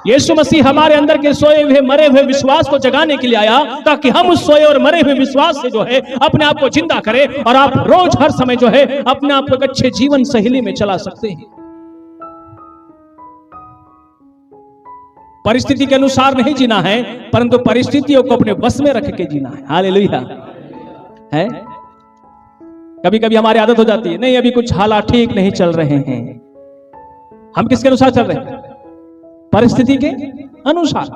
यीशु मसीह हमारे अंदर के सोए हुए मरे हुए विश्वास को जगाने के लिए आया ताकि हम उस सोए और मरे हुए विश्वास से जो है अपने आप को जिंदा करें और आप रोज हर समय जो है अपने आप को एक अच्छे जीवन शैली में चला सकते हैं। परिस्थिति के अनुसार नहीं जीना है, परंतु परिस्थितियों को अपने बस में रख के जीना है। हालेलुया। है कभी कभी हमारी आदत हो जाती है, नहीं अभी कुछ हालात ठीक नहीं चल रहे हैं। हम किसके अनुसार चल रहे हैं? परिस्थिति के अनुसार।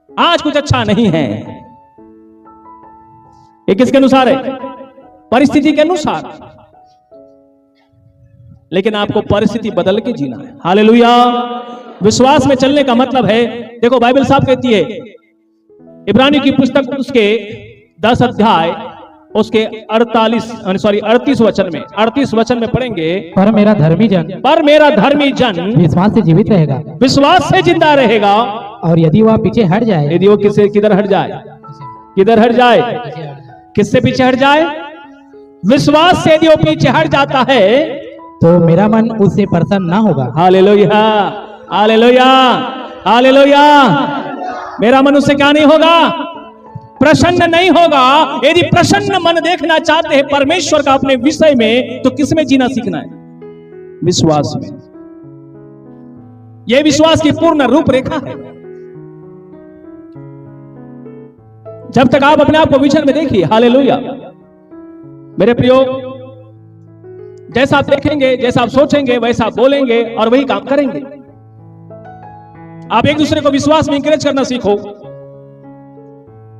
आज कुछ अच्छा नहीं है, ये किसके अनुसार है? परिस्थिति के अनुसार। लेकिन आपको परिस्थिति बदल के जीना है। हालेलुया। विश्वास में चलने का मतलब है, देखो बाइबल साफ कहती है, इब्रानी की पुस्तक उसके 10 अध्याय उसके 38 वचन में 38 वचन में पढ़ेंगे, पर मेरा धर्मी जन विश्वास से जीवित रहेगा, विश्वास से जिंदा रहेगा। और यदि वह पीछे हट जाए, यदि वो किधर हट जाए? किधर हट जाए? किससे पीछे हट जाए? विश्वास से यदि वो पीछे हट जाता है तो मेरा मन उससे प्रसन्न ना होगा। Hallelujah, hallelujah, hallelujah. मेरा मन उससे क्या नहीं होगा? प्रसन्न नहीं होगा। यदि प्रसन्न मन देखना चाहते हैं परमेश्वर का अपने विषय में, तो किस में जीना सीखना है? विश्वास में। यह विश्वास की पूर्ण रूपरेखा है। जब तक आप अपने आप को विजन में देखिए, हालेलुया। मेरे प्रियो, जैसा आप देखेंगे, जैसा आप सोचेंगे, वैसा आप बोलेंगे और वही काम करेंगे। आप एक दूसरे को विश्वास में इंकरेज करना सीखो।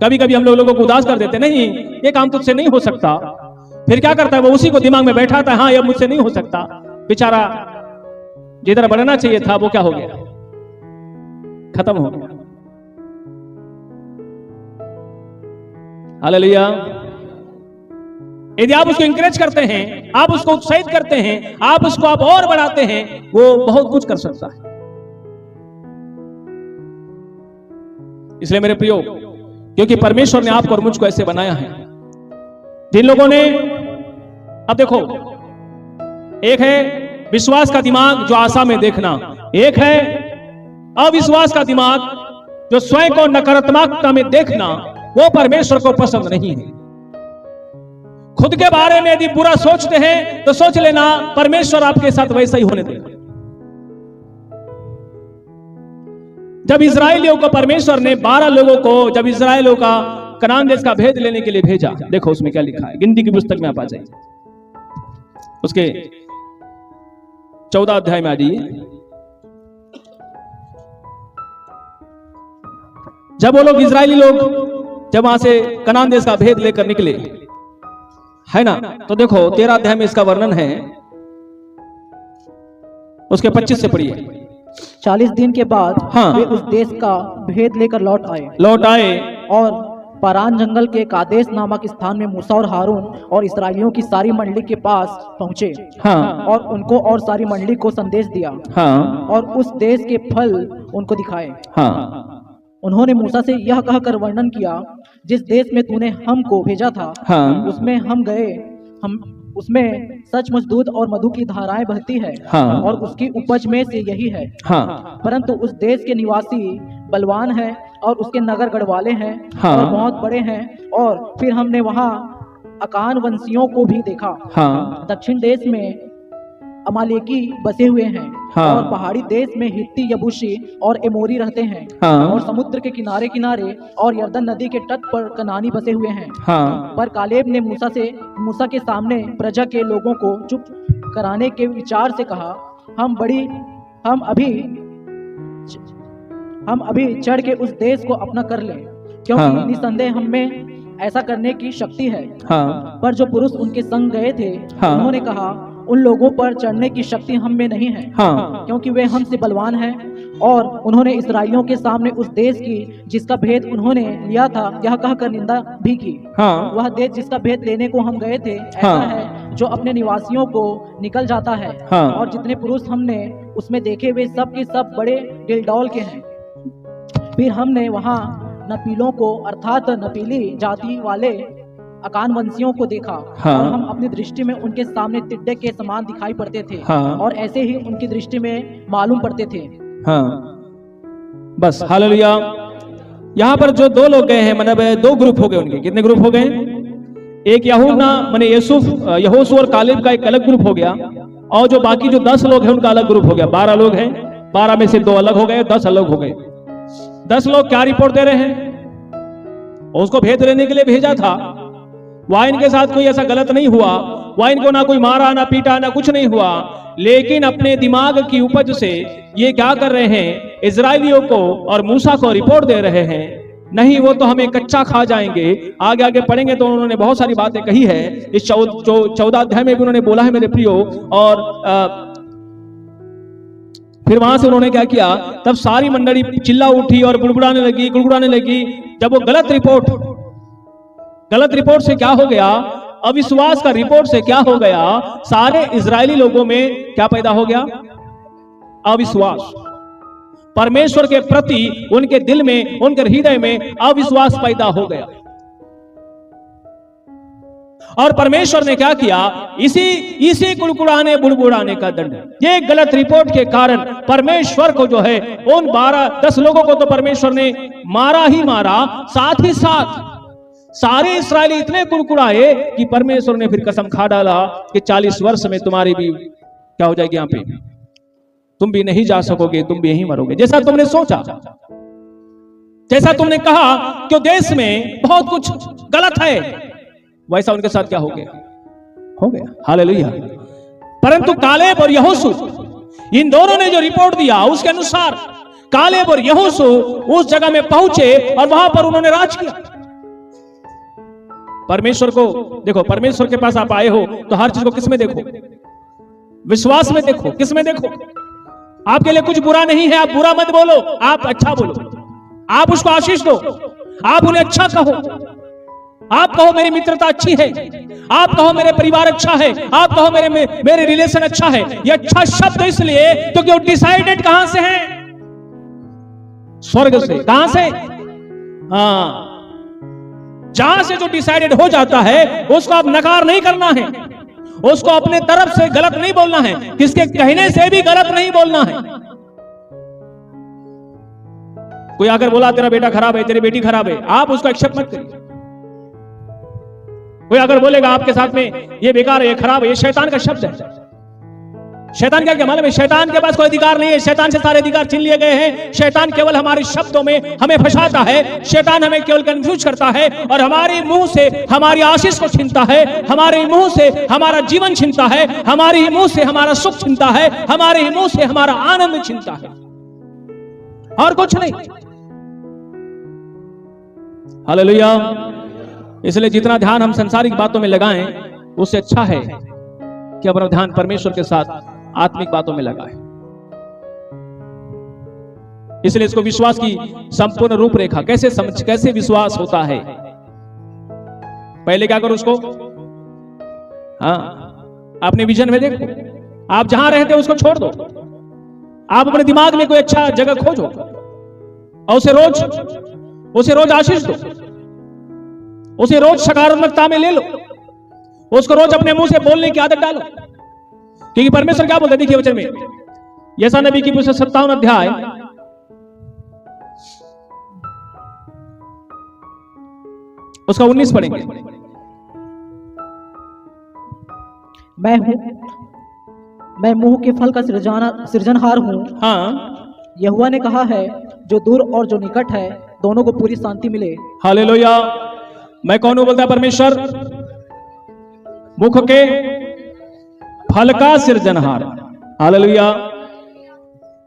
कभी कभी हम लोगों को उदास कर देते, नहीं ये काम तुझसे नहीं हो सकता। फिर क्या करता है वो? उसी को दिमाग में बैठाता है, हाँ ये मुझसे नहीं हो सकता। बेचारा जिधर बनना चाहिए था वो क्या हो गया? खत्म हो गया। हालेलुया। यदि आप उसको इंकरेज करते हैं, आप उसको उत्साहित करते हैं, आप उसको आप और बढ़ाते हैं, वो बहुत कुछ कर सकता है। इसलिए मेरे प्रियो, क्योंकि परमेश्वर ने आपको और मुझको ऐसे बनाया है। जिन लोगों ने, अब देखो, एक है विश्वास का दिमाग जो आशा में देखना, एक है अविश्वास का दिमाग जो स्वयं को नकारात्मकता में देखना। वो परमेश्वर को पसंद नहीं है। खुद के बारे में यदि बुरा सोचते हैं तो सोच लेना परमेश्वर आपके साथ वैसा ही होने देगा। जब इजराइलियों को परमेश्वर ने 12 लोगों को, जब इजराइलियों का कनान देश का भेद लेने के लिए भेजा, देखो उसमें क्या लिखा है। गिनती की पुस्तक में आप आ जाइए, उसके 14 अध्याय में आ जाइए। जब वो लोग, इजरायली लोग जब वहां से कनान देश का भेद लेकर निकले, है ना, तो देखो 13 अध्याय में इसका वर्णन है। उसके 25 से पढ़िए। 40 दिन के बाद हाँ। वे उस देश का भेद लेकर लौट आए और पारान जंगल के कादेश नामक स्थान में मूसा और हारून और इस्राएलियों की सारी मंडली के पास पहुंचे। हाँ। और उनको और सारी मंडली को संदेश दिया। हाँ। और उस देश के फल उनको दिखाए। हाँ। उन्होंने मूसा से यह कहकर वर्णन किया, जिस देश में तूने हमको भेजा था, हाँ। उसमें हम गए, हम उसमें सचमुच दूध और मधु की धाराएं बहती है। हाँ। और उसकी उपज में से यही है। हाँ। परंतु उस देश के निवासी बलवान हैं और उसके नगर गढ़वाले हैं। हाँ। और बहुत बड़े हैं। और फिर हमने वहाँ अकान वंशियों को भी देखा। हाँ। दक्षिण देश में अमालेकी बसे हुए हैं। हाँ। और पहाड़ी देश में हित्ती, यबूसी और एमोरी रहते हैं। हाँ। और समुद्र के किनारे किनारे और यरदन नदी के तट पर कनानी बसे हुए हैं। हाँ। पर कालेब ने मूसा के सामने प्रजा के लोगों को चुप कराने के विचार से कहा, हम अभी चढ़ के उस देश को अपना कर लें, क्योंकि हाँ। निसंदेह हम में ऐसा करने की शक्ति है। हाँ। पर जो पुरुष उनके संग गए थे, हाँ। उन्होंने कहा, उन लोगों पर चढ़ने की शक्ति हम में नहीं है। हाँ। क्योंकि वे हमसे बलवान हैं। और उन्होंने इस्राएलियों के सामने उस देश की जिसका भेद उन्होंने लिया था यह कहकर निंदा भी की। हाँ। वह देश जिसका भेद लेने को हम गए थे ऐसा हाँ। है जो अपने निवासियों को निकल जाता है। हाँ। और जितने पुरुष हमने उसमें देखे वे सब के सब बड़े डिलडौल के हैं। फिर हमने वहाँ नपीलों को अर्थात नपीली जाति वाले अकान वंशियों को देखा। हाँ। और हम अपनी दृष्टि में उनके सामने टिड्डे के समान दिखाई पड़ते थे। हाँ। और ऐसे ही उनकी दृष्टि में मालूम पड़ते थे। हाँ। बस हालेलुया। यहाँ पर जो 2 लोग गए हैं, मतलब 2 ग्रुप हो गए उनके। कितने ग्रुप हो गए? एक यहूदा माने यहोशू और कालेब का एक अलग ग्रुप हो गया, और जो बाकी जो 10 लोग हैं उनका अलग ग्रुप हो गया। 12 लोग हैं, 12 में से 2 अलग हो गए, 10 अलग हो गए। 10 लोग क्या रिपोर्ट दे रहे हैं? उसको भेद लेने के लिए भेजा था। वहां इनके साथ कोई ऐसा गलत नहीं हुआ, वहां इनको ना कोई मारा, ना पीटा, ना कुछ नहीं हुआ। लेकिन अपने दिमाग की उपज से ये क्या कर रहे हैं? इजरायलियों को और मूसा को रिपोर्ट दे रहे हैं, नहीं वो तो हमें कच्चा खा जाएंगे। आगे आगे पढ़ेंगे तो उन्होंने बहुत सारी बातें कही है। इस 14 अध्याय में भी उन्होंने बोला है मेरे प्रियो। और फिर वहां से उन्होंने क्या किया? तब सारी मंडली चिल्ला उठी और गुड़गुड़ाने लगी। जब वो गलत रिपोर्ट से क्या हो गया? अविश्वास का रिपोर्ट से क्या हो गया? सारे इजरायली लोगों में क्या पैदा हो गया? अविश्वास। परमेश्वर के प्रति उनके दिल में, उनके हृदय में अविश्वास पैदा हो गया। और परमेश्वर ने क्या किया, इसी कुड़कुड़ाने बुड़बुड़ाने का दंड, ये गलत रिपोर्ट के कारण परमेश्वर को जो है उन 10 लोगों को तो परमेश्वर ने मारा ही मारा, साथ ही साथ सारे इस्राएली इतने कुड़कुड़ाए कि परमेश्वर ने फिर कसम खा डाला कि 40 वर्ष में तुम्हारी भी क्या हो जाएगी, यहां पे तुम भी नहीं जा सकोगे, तुम भी यहीं मरोगे। जैसा तुमने सोचा, जैसा तुमने कहा कि देश में बहुत कुछ गलत है, वैसा उनके साथ क्या हो गया। हालेलुया। परंतु कालेब और यहोशू, इन दोनों ने जो रिपोर्ट दिया उसके अनुसार कालेब और यहोशू उस जगह में पहुंचे और वहां पर उन्होंने राज किया। परमेश्वर को देखो, परमेश्वर के पास आप आए हो तो हर चीज को किस में देखो, विश्वास में देखो, किस में देखो। आपके लिए कुछ बुरा नहीं है, आप बुरा मत बोलो, आप अच्छा बोलो, आप उसको आशीष दो, आप उन्हें अच्छा कहो, आप कहो मेरी मित्रता अच्छी है, आप कहो मेरे परिवार अच्छा है, आप कहो मेरे रिलेशन अच्छा है। ये अच्छा शब्द इसलिए क्योंकि वो डिसाइडेड कहां से है, स्वर्ग से। कहां से? हाँ, जहां से जो डिसाइडेड हो जाता है उसको आप नकार नहीं करना है, उसको अपने तरफ से गलत नहीं बोलना है, किसके कहने से भी गलत नहीं बोलना है। कोई अगर बोला तेरा बेटा खराब है, तेरी बेटी खराब है, आप उसको एक्सेप्ट मत करिए। कोई अगर बोलेगा आपके साथ में ये बेकार है, ये खराब है, ये शैतान का शब्द है। शैतान क्या मालूम है? शैतान के पास कोई अधिकार नहीं है, शैतान से सारे अधिकार छीन लिए गए हैं। शैतान केवल हमारे शब्दों में हमें फंसाता है, शैतान हमें केवल कंफ्यूज करता है और हमारे मुंह से हमारी आशीष को छीनता है, हमारे मुंह से हमारा जीवन छीनता है, हमारे ही मुंह से हमारा सुख छीनता है, हमारे ही मुंह से हमारा आनंद छीनता है, और कुछ नहीं। हालेलुया। इसलिए जितना ध्यान हम संसारिक बातों में लगाएं उससे अच्छा है कि अपना ध्यान परमेश्वर के साथ आत्मिक बातों में लगाएं। इसलिए इसको विश्वास की संपूर्ण रूपरेखा कैसे विश्वास होता है, पहले क्या करो उसको, हाँ, अपने विजन में देखो। आप जहां रहते हो उसको छोड़ दो, आप अपने दिमाग में कोई अच्छा जगह खोजो और उसे रोज आशीष दो, उसे रोज सकारात्मकता में ले लो, उसको रोज अपने मुंह से बोलने की आदत डालो। क्योंकि परमेश्वर क्या बोलते हैं, देखिए वचन में, यशायाह नबी की पुस्तक 57 अध्याय उसका 19 पढ़ेंगे। मैं मुंह के फल का सृजनहार हूँ। हाँ, यहोवा ने कहा है, जो दूर और जो निकट है दोनों को पूरी शांति मिले। हालेलुया। मैं कौन हूं बोलता है परमेश्वर? मुख के फल का सृजनहार। हालेलुया।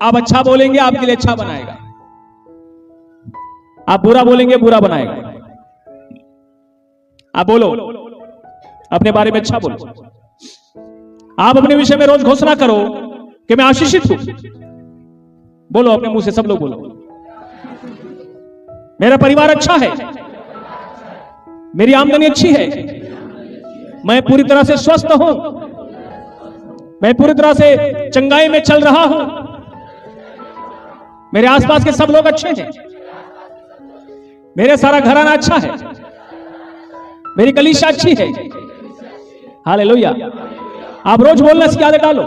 आप अच्छा बोलेंगे आपके लिए अच्छा बनाएगा, आप बुरा बोलेंगे बुरा बनाएगा। आप बोलो, अपने बारे में अच्छा बोलो, आप अपने विषय में रोज घोषणा करो कि मैं आशीषित हूं। बोलो अपने मुंह से, सब लोग बोलो, मेरा परिवार अच्छा है, मेरी आमदनी अच्छी है, मैं पूरी तरह से स्वस्थ हूं, मैं पूरी तरह से चंगाई में चल रहा हूं, मेरे आसपास के सब लोग अच्छे हैं, मेरे सारा घराना अच्छा है, मेरी कलीसिया अच्छी है। हालेलुया। आप रोज बोलना की आदत डालो,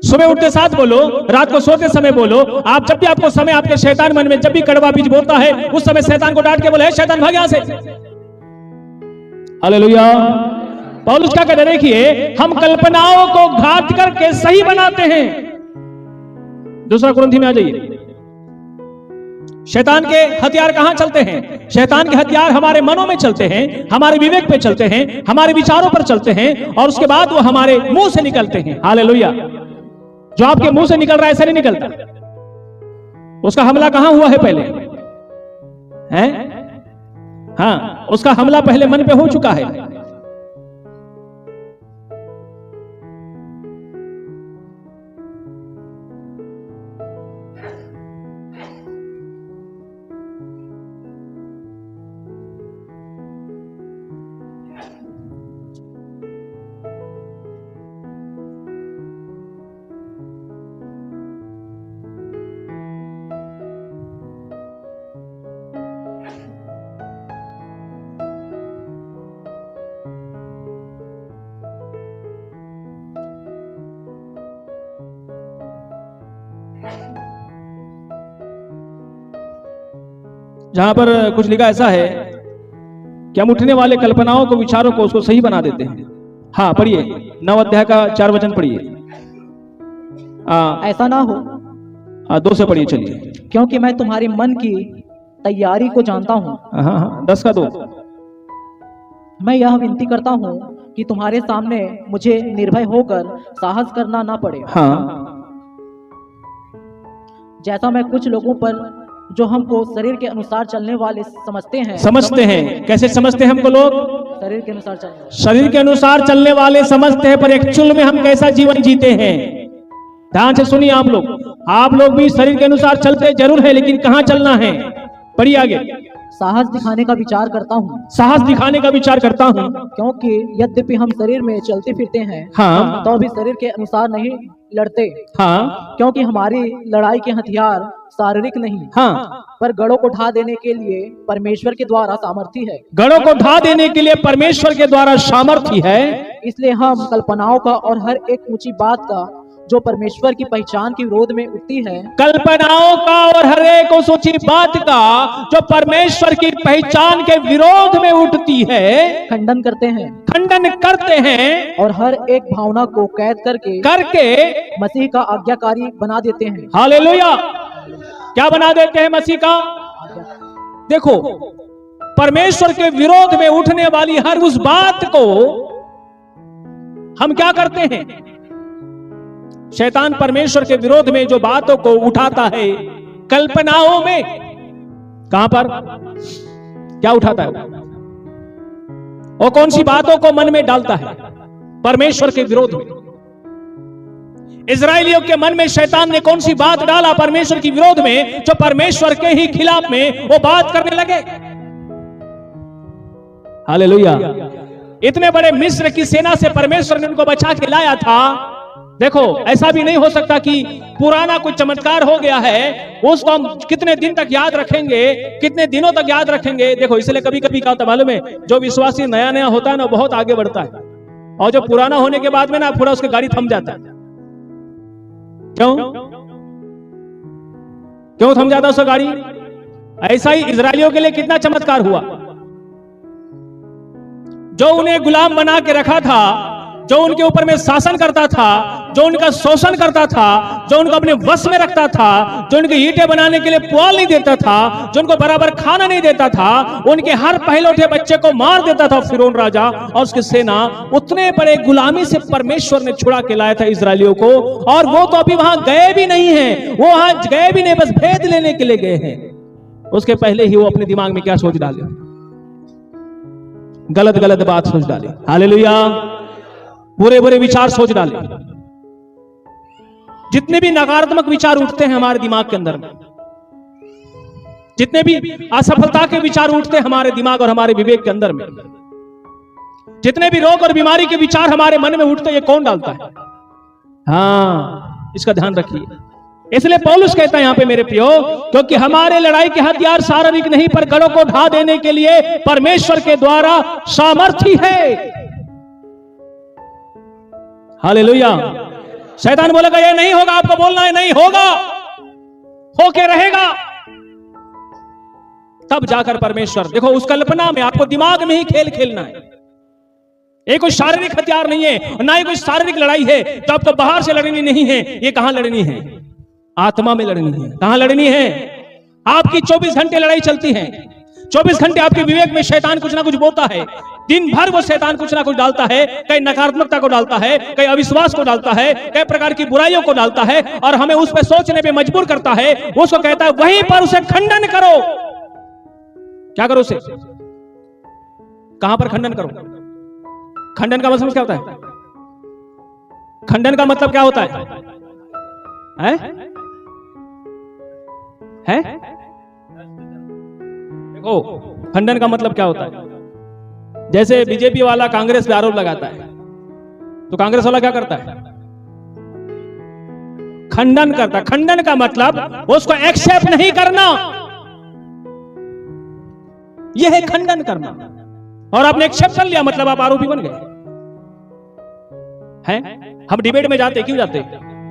सुबह उठते साथ बोलो, रात को सोते समय बोलो। आप जब भी आपको समय आपके शैतान मन में जब भी कड़वा बीज बोलता है उस समय शैतान को डांट के बोले, शैतान भाग यहां से। हालेलुया। पौलुस क्या कहते हैं, देखिए, हम कल्पनाओं को घात करके सही बनाते हैं। दूसरा कुरिन्थी में आ जाइए। शैतान के हथियार कहां चलते हैं? शैतान के हथियार हमारे मनों में चलते हैं, हमारे विवेक पे चलते हैं, हमारे विचारों पर चलते हैं और उसके बाद वो हमारे मुंह से निकलते हैं। हालेलुया। जो आपके मुंह से निकल रहा है ऐसा नहीं निकलता, उसका हमला कहां हुआ है पहले? हैं? हाँ, उसका हमला पहले मन पे हो चुका है। जहां पर कुछ लिखा ऐसा है कि हम उठने वाले कल्पनाओं को, विचारों को, उसको सही बना देते हैं। हाँ, पढ़िए 9 अध्याय का 4 वचन पढ़िए। ऐसा ना हो 2 से पढ़िए, चलिए। क्योंकि मैं तुम्हारे मन की तैयारी को जानता हूँ। हाँ, 10 का 2। मैं यह विनती करता हूँ कि तुम्हारे सामने मुझे निर्भय होकर साहस करना ना पड़े। हाँ, जैसा मैं कुछ लोगों पर, जो हमको शरीर के अनुसार चलने वाले समझते हैं। कैसे समझते हैं हमको लोग? शरीर के अनुसार चलने, शरीर के अनुसार चलने वाले समझते हैं, पर एक्चुअल में हम कैसा जीवन जीते हैं? ध्यान से सुनिए आप लोग भी शरीर के अनुसार चलते जरूर है, लेकिन कहाँ चलना है? पढ़िए आगे। साहस दिखाने का विचार करता हूँ। साहस दिखाने का विचार करता हूँ, क्योंकि यद्यपि हम शरीर में चलते फिरते हैं, हाँ, तो भी शरीर के अनुसार नहीं लड़ते। हाँ, क्योंकि हमारी लड़ाई के हथियार शारीरिक नहीं, हाँ, पर गढ़ों को ढा देने के लिए परमेश्वर के द्वारा सामर्थी है। गढ़ों को ढा देने के लिए परमेश्वर के द्वारा सामर्थी है। इसलिए हम कल्पनाओं का और हर एक ऊंची बात का जो परमेश्वर की पहचान के विरोध में उठती है, कल्पनाओं का और हर एक उस ऊंची बात का जो परमेश्वर की पहचान के विरोध में उठती है, खंडन करते हैं और हर एक भावना को कैद करके मसीह का आज्ञाकारी बना देते हैं। हालेलुया। क्या बना देते हैं? मसीह का। देखो, परमेश्वर के विरोध में उठने वाली हर उस बात को हम क्या करते हैं? शैतान परमेश्वर के विरोध में जो बातों को उठाता है कल्पनाओं में, कहां पर क्या उठाता है? और कौन सी बातों को मन में डालता है? परमेश्वर के विरोध में। इजराइलियों के मन में शैतान ने कौन सी बात डाला परमेश्वर के विरोध में, जो परमेश्वर के ही खिलाफ में वो बात करने लगे। हालेलुया। इतने बड़े मिस्र की सेना से परमेश्वर ने उनको बचा के लाया था। देखो, ऐसा भी नहीं हो सकता कि पुराना कोई चमत्कार हो गया है, उसको हम कितने दिन तक याद रखेंगे, कितने दिनों तक याद रखेंगे। देखो, इसलिए कभी कभी क्या होता है मालूम है, जो विश्वासी नया नया होता है ना, बहुत आगे बढ़ता है, और जो पुराना होने के बाद में ना पूरा उसकी गाड़ी थम जाता है। क्यों थम जाता उसका गाड़ी? ऐसा ही इजरायलियों के लिए कितना चमत्कार हुआ। जो उन्हें गुलाम बना के रखा था, जो उनके ऊपर में शासन करता था, जो उनका शोषण करता था, जो उनको अपने वश में रखता था, जो उनके ईंटें बनाने के लिए पुआल नहीं देता था, जो उनको बराबर खाना नहीं देता था, उनके हर पहलौठे बच्चे को मार देता था फिरौन राजा और उसकी सेना, उतने बड़े गुलामी से परमेश्वर ने छुड़ा के लाया था इजरायलियों को। और वो तो अभी वहां गए भी नहीं है, वो वहां गए भी नहीं, बस भेद लेने के लिए गए हैं। उसके पहले ही वो अपने दिमाग में क्या सोच डाले? गलत गलत बात सोच डाले। हालेलुया। बुरे बुरे विचार सोच डाले। जितने भी नकारात्मक विचार उठते हैं हमारे दिमाग के अंदर में, जितने भी असफलता के विचार उठते हैं हमारे दिमाग और हमारे विवेक के अंदर में, जितने भी रोग और बीमारी के विचार हमारे मन में उठते हैं, ये कौन डालता है? हाँ, इसका ध्यान रखिए। इसलिए पौलुस कहता है यहां पे, मेरे प्रियो, क्योंकि हमारे लड़ाई के हथियार शारीरिक नहीं पर गढ़ों को ढा देने के लिए परमेश्वर के द्वारा सामर्थी है। हालेलुया। शैतान बोलेगा ये नहीं होगा, आपको बोलना है नहीं होगा, होके रहेगा, तब जाकर परमेश्वर। देखो, उस कल्पना में आपको दिमाग में ही खेल खेलना है। ये कोई शारीरिक हथियार नहीं है, ना ही कोई शारीरिक लड़ाई है तो आपको बाहर से लड़नी नहीं है। ये कहां लड़नी है? आत्मा में लड़नी है। कहां लड़नी है? आपकी 24 घंटे लड़ाई चलती है। 24 घंटे आपके विवेक में शैतान कुछ ना कुछ बोलता है। दिन भर वो शैतान कुछ ना कुछ डालता है, कई नकारात्मकता को डालता है, कई अविश्वास को डालता है, कई प्रकार की बुराइयों को डालता है, और हमें उस पर सोचने पे मजबूर करता है। उसको कहता है वहीं पर उसे खंडन करो। क्या करो उसे? कहां पर खंडन करो? खंडन का मतलब क्या होता है? खंडन का मतलब क्या होता है? है? देखो, खंडन का मतलब क्या होता है? जैसे बीजेपी वाला कांग्रेस पे आरोप लगाता है, तो कांग्रेस वाला क्या करता है? खंडन करता है। खंडन का मतलब उसको एक्सेप्ट नहीं करना, यह है खंडन करना। और आपने एक्सेप्ट कर लिया मतलब आप आरोपी बन गए हैं। हम डिबेट में जाते, क्यों जाते?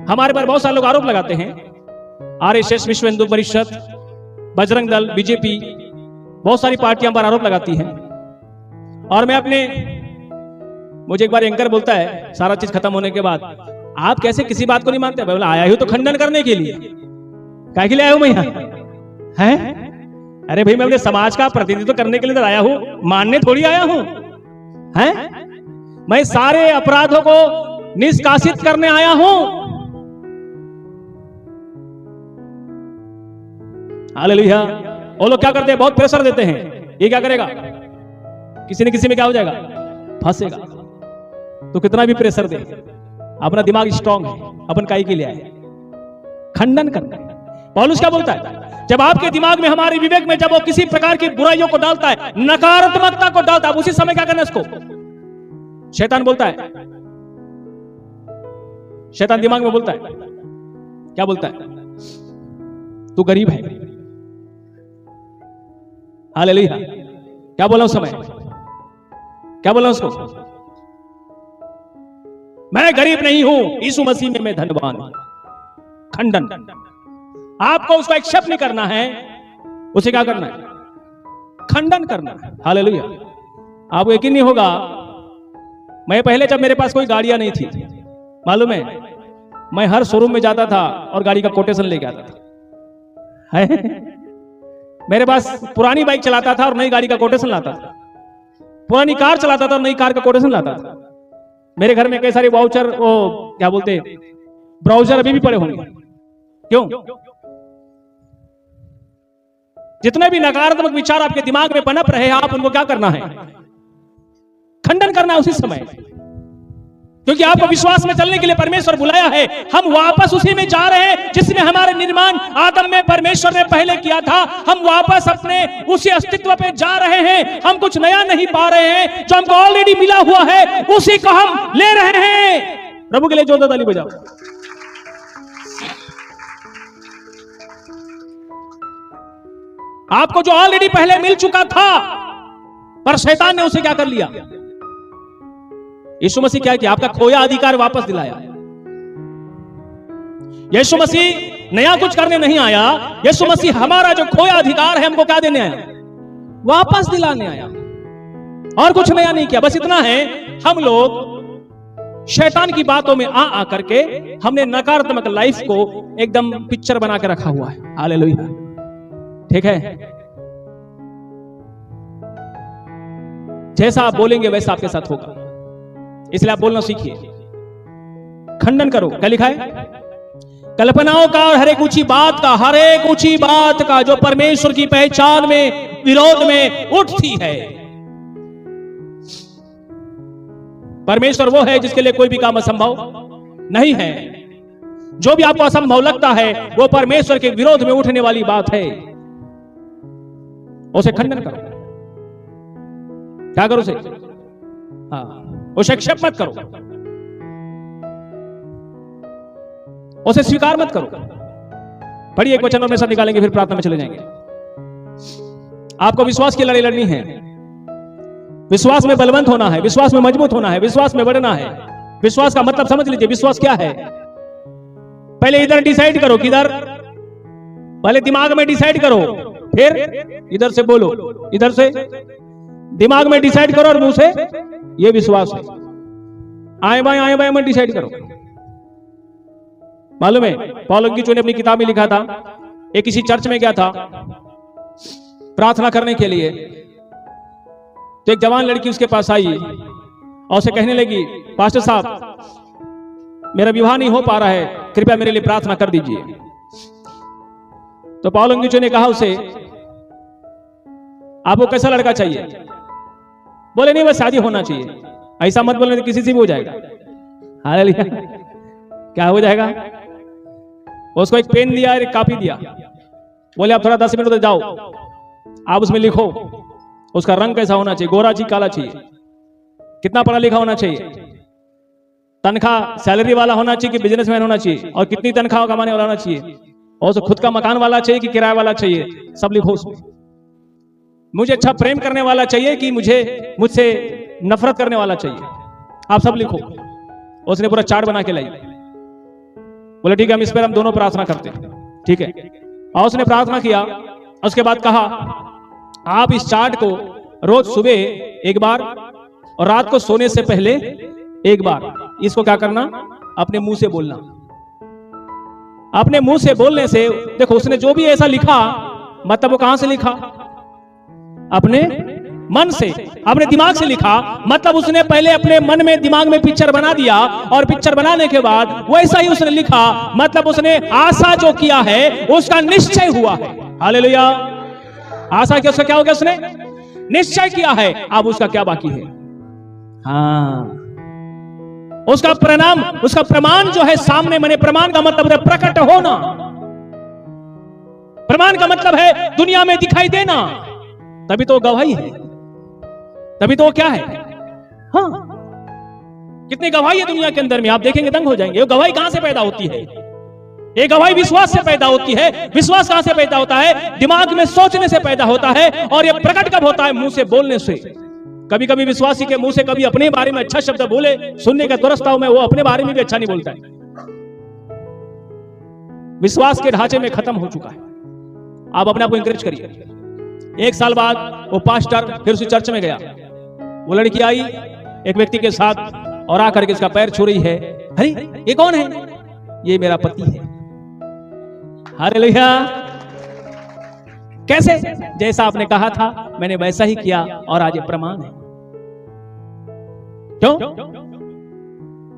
हमारे पर बहुत सारे लोग आरोप लगाते हैं, आरएसएस, विश्व हिंदू परिषद, बजरंग दल, बीजेपी, बहुत सारी पार्टियां पर आरोप लगाती हैं। और मैं मुझे एक बार एंकर बोलता है सारा चीज खत्म होने के बाद, आप कैसे किसी बात को नहीं मानते? बोला आया हूं तो खंडन करने के लिए। क्या के लिए आया हूं मैं यहाँ? हैं? अरे भाई मैं अपने समाज का प्रतिनिधित्व करने के लिए तो आया हूं, मानने थोड़ी आया हूं। हैं? मैं सारे अपराधों को निष्कासित करने आया हूं। हालेलुया। वो लोग क्या करते हैं? बहुत प्रेशर देते हैं। ये क्या करेगा? किसी न किसी में क्या हो जाएगा? फंसेगा। तो कितना भी प्रेशर दे, अपना दिमाग स्ट्रांग है, अपन काई के लिए आए? खंडन करना। पौलुस क्या बोलता है? जब आपके दिमाग में, हमारे विवेक में, जब वो किसी प्रकार की बुराइयों को डालता है, नकारात्मकता को डालता है, उसी समय क्या करना है उसको? शैतान बोलता है, शैतान दिमाग में बोलता है, क्या बोलता है? तू गरीब है। हालेलुया। क्या बोला उस समय? क्या बोला उसको? मैं गरीब नहीं हूं, यीशु मसीह में मैं धनवान हूं। खंडन। आपको उसको एक्सेप्ट नहीं करना है, उसे क्या करना है? खंडन करना है। हालेलुया। आपको यकीन नहीं होगा, मैं पहले जब मेरे पास कोई गाड़ियां नहीं थी, मालूम है, मैं हर शोरूम में जाता था और गाड़ी का कोटेशन लेके आता था। है? मेरे पास पुरानी बाइक चलाता था और नई गाड़ी का कोटेशन लाता था, पुरानी कार चलाता था और नई कार का कोटेशन लाता था। मेरे घर में कई सारे वाउचर, वो क्या बोलते, ब्राउजर अभी भी पड़े होंगे। क्यों? जितने भी नकारात्मक विचार आपके दिमाग में पनप रहे, आप उनको क्या करना है? खंडन करना है उसी समय। क्योंकि आपको विश्वास में चलने के लिए परमेश्वर बुलाया है। हम वापस उसी में जा रहे हैं जिसमें हमारे निर्माण आदम में परमेश्वर ने पहले किया था। हम वापस अपने उसी अस्तित्व पे जा रहे हैं। हम कुछ नया नहीं पा रहे हैं, जो हमको ऑलरेडी मिला हुआ है उसी को हम ले रहे हैं। प्रभु के लिए जोरदार ताली बजाओ। आपको जो ऑलरेडी पहले मिल चुका था, पर शैतान ने उसे क्या कर लिया? यीशु मसीह क्या किया? आपका खोया अधिकार वापस दिलाया। यीशु मसीह नया कुछ करने नहीं आया। यीशु मसीह हमारा जो खोया अधिकार है, हमको क्या देने आया? वापस दिलाने आया। और कुछ नया नहीं किया। बस इतना है, हम लोग शैतान की बातों में आ करके हमने नकारात्मक लाइफ को एकदम पिक्चर बना के रखा हुआ है। हालेलुया। ठीक है? जैसा आप बोलेंगे वैसा आपके साथ होगा। इसलिए आप बोलना सीखिए। खंडन करो। क्या लिखा है? कल्पनाओं का और हर एक ऊंची बात का, हर एक ऊंची बात का जो परमेश्वर की पहचान में विरोध में उठती है। परमेश्वर वो है जिसके लिए कोई भी काम असंभव नहीं है। जो भी आपको असंभव लगता है, वो परमेश्वर के विरोध में उठने वाली बात है। उसे खंडन करो। क्या करो उसे? हाँ, उसे एक्सेप्ट मत करो, उसे स्वीकार मत करो। पढ़िए एक वचन और मेरे साथ निकालेंगे, फिर प्रार्थना में चले जाएंगे। आपको विश्वास की लड़ाई लड़नी है। विश्वास में बलवंत होना है, विश्वास में मजबूत होना है, विश्वास में बढ़ना है। विश्वास का मतलब समझ लीजिए। विश्वास क्या है? पहले इधर डिसाइड करो किधर, पहले दिमाग में डिसाइड करो, फिर इधर से बोलो, इधर से दिमाग में डिसाइड करो और मुंह से ये विश्वास है। आए बाएं मत डिसाइड करो। मालूम है, पॉल ने अपनी किताब में लिखा था, एक किसी चर्च में गया था प्रार्थना करने के लिए। तो एक जवान लड़की उसके पास आई और उसे कहने लगी, पास्टर साहब मेरा विवाह नहीं हो पा रहा है, कृपया मेरे लिए प्रार्थना कर दीजिए। तो पॉल ने कहा उसे, आपको कैसा लड़का चाहिए? बोले नहीं, बस शादी होना चाहिए। ऐसा मत बोलने, किसी से भी हो जाएगा। हालेलुया। क्या हो जाएगा? उसको एक पेन दिया और एक कॉपी दिया। बोले आप थोड़ा 10 मिनट जाओ, आप उसमें लिखो उसका रंग कैसा होना चाहिए, गोरा चाहिए, काला चाहिए, कितना पढ़ा लिखा होना चाहिए, तनख्वाह सैलरी वाला होना चाहिए कि बिजनेसमैन होना चाहिए, और कितनी तनख्वाह कमाने वाला होना चाहिए, और उसे खुद का मकान वाला चाहिए कि किराए वाला चाहिए, सब लिखो उसमें। मुझे अच्छा प्रेम करने वाला चाहिए कि मुझसे नफरत करने वाला चाहिए, आप सब लिखो। उसने पूरा चार्ट बना के लाई। बोले ठीक है, हम इस पर हम दोनों प्रार्थना करते हैं। ठीक है। और उसने प्रार्थना किया, उसके बाद कहा आप इस चार्ट को रोज सुबह एक बार और रात को सोने से पहले एक बार इसको क्या करना, अपने मुंह से बोलना। अपने मुंह से बोलने से देखो, उसने जो भी ऐसा लिखा मतलब वो कहां से लिखा, अपने मन से, अपने दिमाग से लिखा। मतलब उसने पहले अपने मन में दिमाग में पिक्चर बना दिया और पिक्चर बनाने के बाद वैसा ही उसने लिखा। मतलब उसने आशा जो किया है उसका निश्चय हुआ है। हालेलुया। आशा क्या, उसका क्या हो गया, उसने निश्चय किया है। अब उसका क्या बाकी है, हाँ उसका परिणाम, उसका प्रमाण जो है सामने, मैंने प्रमाण का मतलब है प्रकट होना। प्रमाण का मतलब है दुनिया में दिखाई देना, तभी तो गवाही है, तभी तो क्या है। हाँ, कितनी गवाही है दुनिया के अंदर में, आप देखेंगे दंग हो जाएंगे। गवाही कहां से पैदा होती है, ये गवाही विश्वास से पैदा होती है। विश्वास कहां से पैदा होता है, दिमाग में सोचने से पैदा होता है। और ये प्रकट कब होता है, मुंह से बोलने से। कभी कभी विश्वासी के मुंह से कभी अपने बारे में अच्छा शब्द बोले, सुनने का तरसता हूं मैं, वो अपने बारे में भी अच्छा नहीं बोलता है। विश्वास के ढांचे में खत्म हो चुका है। आप अपने आप को इंकरेज करिए। एक साल बाद वो पास्टर फिर उसी चर्च में गया, वो लड़की आई एक व्यक्ति के साथ और आकर के इसका पैर छू रही है। अरे ये कौन है, ये मेरा पति है। हालेलुया। कैसे, जैसा आपने कहा था मैंने वैसा ही किया और आज ये प्रमाण है। क्यों?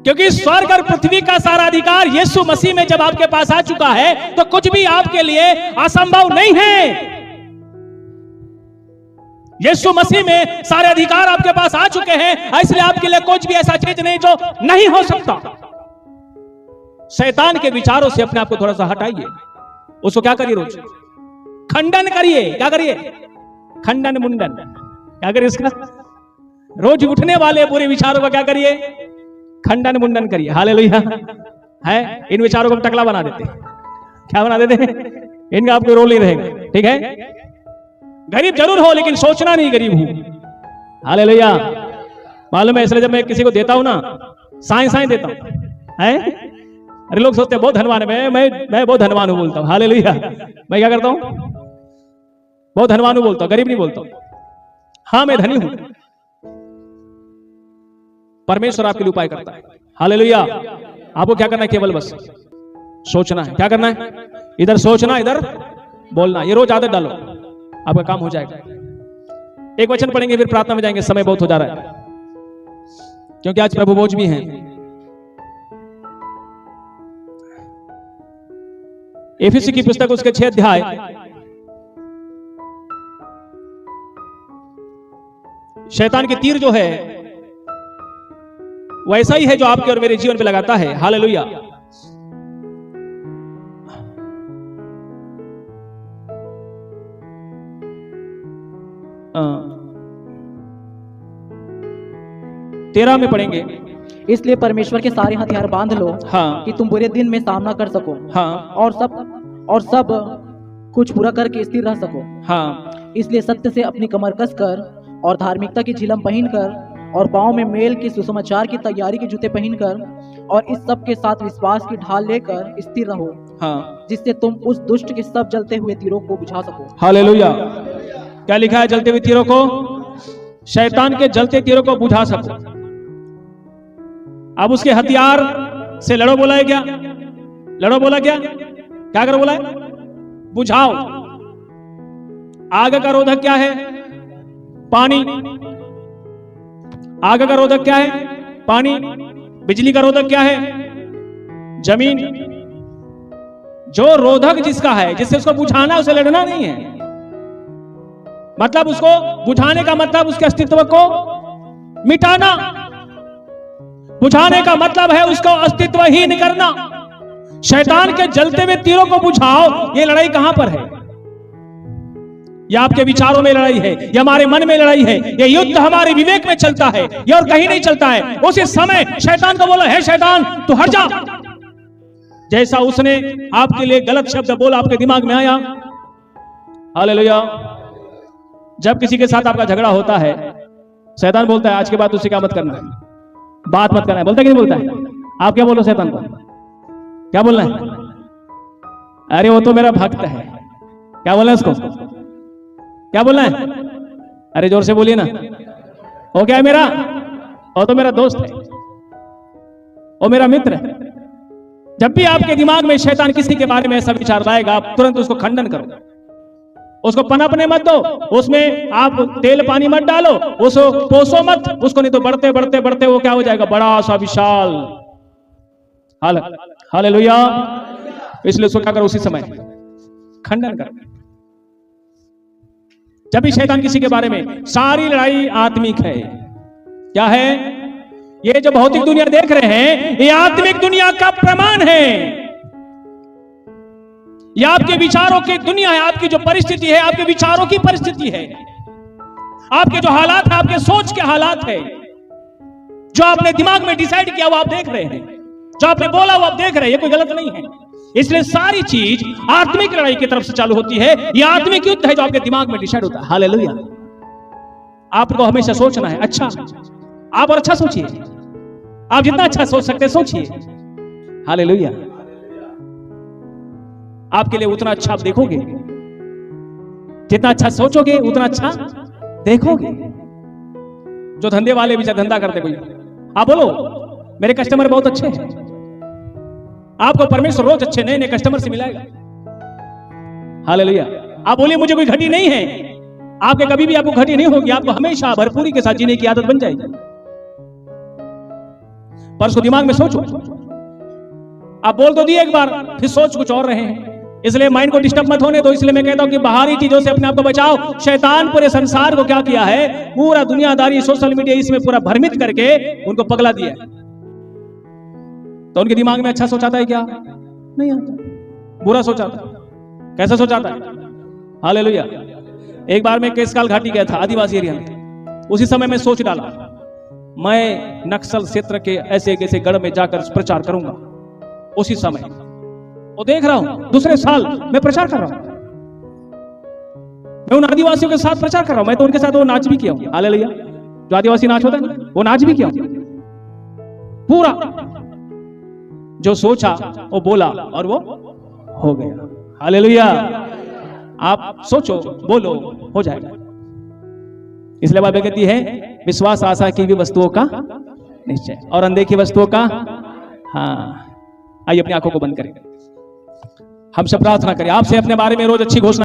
क्योंकि स्वर्ग और पृथ्वी का सारा अधिकार यीशु मसीह में जब आपके पास आ चुका है तो कुछ भी आपके लिए असंभव नहीं है। यीशु मसीह में सारे अधिकार आपके पास आ चुके हैं, इसलिए आपके लिए कुछ भी ऐसा चीज नहीं जो नहीं हो सकता। शैतान के विचारों से अपने आप को थोड़ा सा हटाइए। उसको क्या करिए, रोज खंडन करिए। क्या करिए, खंडन मुंडन। क्या करिए इसका, रोज उठने वाले बुरे विचारों का क्या करिए, खंडन मुंडन करिए। हालेलुया। है, इन विचारों को टकला बना देते। क्या बना देते, इनका आपको रोल नहीं रहेगा। ठीक है, गरीब जरूर हो लेकिन सोचना नहीं गरीब हूं। हालेलुया। मालूम है, इसलिए जब मैं किसी को देता हूं ना, साई साई देता हूं। है, अरे लोग सोचते हैं बहुत धनवान है, मैं बहुत धनवान हूं बोलता हूं। हालेलुया। मैं क्या करता हूं, बहुत धनवान हूं बोलता हूं, गरीब नहीं बोलता हूं। हाँ मैं धनी हूं। परमेश्वर आपके लिए उपाय करता है। हालेलुया। आपको क्या करना है, केवल बस सोचना है। क्या करना है, इधर सोचना इधर बोलना। ये रोज आदत डालो, आपका काम हो जाएगा। एक वचन पढ़ेंगे फिर प्रार्थना में जाएंगे, समय बहुत हो जा रहा है क्योंकि आज प्रभु भोज भी हैं। एफिसी की पुस्तक उसके 6 अध्याय शैतान की तीर जो है वैसा ही है जो आपके और मेरे जीवन पे लगाता है। हालेलुया। तेरह में पढ़ेंगे। इसलिए परमेश्वर के सारे हथियार बांध लो, हाँ, कि तुम बुरे दिन में सामना कर सको, हाँ, और सब कुछ पूरा करके स्थिर रह सको। हाँ, इसलिए सत्य से अपनी कमर कसकर और धार्मिकता की झिलम पहनकर और पांव में मेल के सुसमाचार की तैयारी के जूते पहनकर और इस सब के साथ विश्वास की ढाल लेकर स्थिर रहो, हाँ, जिससे तुम उस दुष्ट के सब जलते हुए तीरों को बुझा सको। हालेलुया। क्या लिखा है, जलते हुए तीरों को, शैतान के जलते तीरों को बुझा सको। अब उसके हथियार से लड़ो बोला है क्या, लड़ो बोला क्या, क्या करो बोला है, बुझाओ। आग का रोधक क्या है, पानी। आग का रोधक क्या है, पानी। बिजली का रोधक क्या है, जमीन। जो रोधक जिसका है, जिससे उसको बुझाना, उसे लड़ना नहीं है। मतलब उसको बुझाने का मतलब उसके अस्तित्व को मिटाना, बुझाने का मतलब है उसको अस्तित्वहीन करना। शैतान के जलते हुए तीरों को बुझाओ। ये लड़ाई कहां पर है, यह आपके विचारों में लड़ाई है, यह हमारे मन में लड़ाई है, यह युद्ध हमारे विवेक में चलता है, यह और कहीं नहीं चलता है। उसी समय शैतान को बोला, है शैतान तू हट जा। जैसा उसने आपके लिए गलत शब्द बोला, आपके दिमाग में आया। हालेलुया। जब किसी के साथ आपका झगड़ा होता है, शैतान बोलता है आज के बाद तुझसे क्या मत करना है, बात मत करना है। बोलता है कि नहीं बोलता है? आप क्या बोलो शैतान को, क्या बोलना है? अरे वो तो मेरा भक्त है। क्या बोला इसको? क्या बोलना है? अरे जोर से बोलिए ना। वो क्या है मेरा? वो तो मेरा दोस्त है, वो मेरा मित्र है। जब भी आपके दिमाग में शैतान किसी के बारे में ऐसा विचार लाएगा, आप तुरंत उसको खंडन करो, उसको पनपने मत दो, उसमें आप तेल पानी मत डालो, उसको पोसो मत उसको, नहीं तो बढ़ते बढ़ते बढ़ते वो क्या हो जाएगा? बड़ा सा विशाल। हालेलुया। इसलिए उसको क्या करो? उसी समय खंडन करो। जब भी शैतान किसी के बारे में, सारी लड़ाई आत्मिक है। क्या है? ये जो भौतिक दुनिया देख रहे हैं, ये आत्मिक दुनिया का प्रमाण है। ये आपके विचारों की दुनिया है। आपकी जो परिस्थिति है, आपके विचारों की परिस्थिति है। आपके जो हालात है, आपके सोच के हालात है। जो आपने दिमाग में डिसाइड किया वो आप देख रहे हैं, जो आपने बोला वो आप देख रहे हैं। ये कोई गलत नहीं है। इसलिए सारी चीज आत्मिक लड़ाई की तरफ से चालू होती है। ये आत्मिक युद्ध है जो आपके दिमाग में डिसाइड होता है। हालेलुया। आपको हमेशा सोचना है अच्छा। आप और अच्छा सोचिए, आप जितना अच्छा सोच सकते सोचिए। हालेलुया। आपके लिए उतना अच्छा आप देखोगे, जितना अच्छा सोचोगे उतना अच्छा देखोगे। जो धंधे वाले भी धंधा करते, कोई आप बोलो मेरे कस्टमर बहुत अच्छे हैं, आपको परमेश्वर रोज अच्छे नए नए कस्टमर से मिलाएगा। हालेलुया। आप बोलिए मुझे कोई घटी नहीं है, आपके कभी भी आपको घटी नहीं होगी। आपको हमेशा भरपूरी के साथ जीने की आदत बन जाएगी। पर उसको दिमाग में सोचो। आप बोल तो दिए एक बार, फिर सोच कुछ और रहे हैं। इसलिए माइंड को डिस्टर्ब मत होने दो। इसलिए मैं कहता हूं कि बाहरी चीजों से अपने आप को बचाओ। शैतान पूरे संसार को क्या किया है? पूरा दुनियादारी, सोशल मीडिया, इसमें पूरा भ्रमित करके उनको पगला दिया है। तो उनके दिमाग में अच्छा सोचाता है क्या? नहीं आता, बुरा सोचाता है। कैसा सोचाता है? हालेलुया। एक बार मैं केसकाल घाटी गया था, आदिवासी एरिया में। उसी समय मैं सोच डाला, मैं नक्सल क्षेत्र के ऐसे ऐसे गढ़ में जाकर प्रचार करूंगा। उसी समय वो देख रहा हूं, दूसरे साल मैं प्रचार कर रहा हूं। मैं उन आदिवासियों के साथ प्रचार कर रहा हूं। मैं तो उनके साथ वो नाच भी किया हूं। हालेलुया। जो आदिवासी नाच होता है ना, वो नाच भी किया हूं। पूरा जो सोचा वो बोला और वो हो गया। हालेलुया। आप सोचो, बोलो, हो जाएगा। इसलिए बाइबल कहती है विश्वास आशा की भी वस्तुओं का निश्चय और अनदेखी वस्तुओं का। हाँ, आइए अपनी आंखों को बंद करें। हम सब प्रार्थना करें, आपसे अपने बारे में रोज अच्छी घोषणा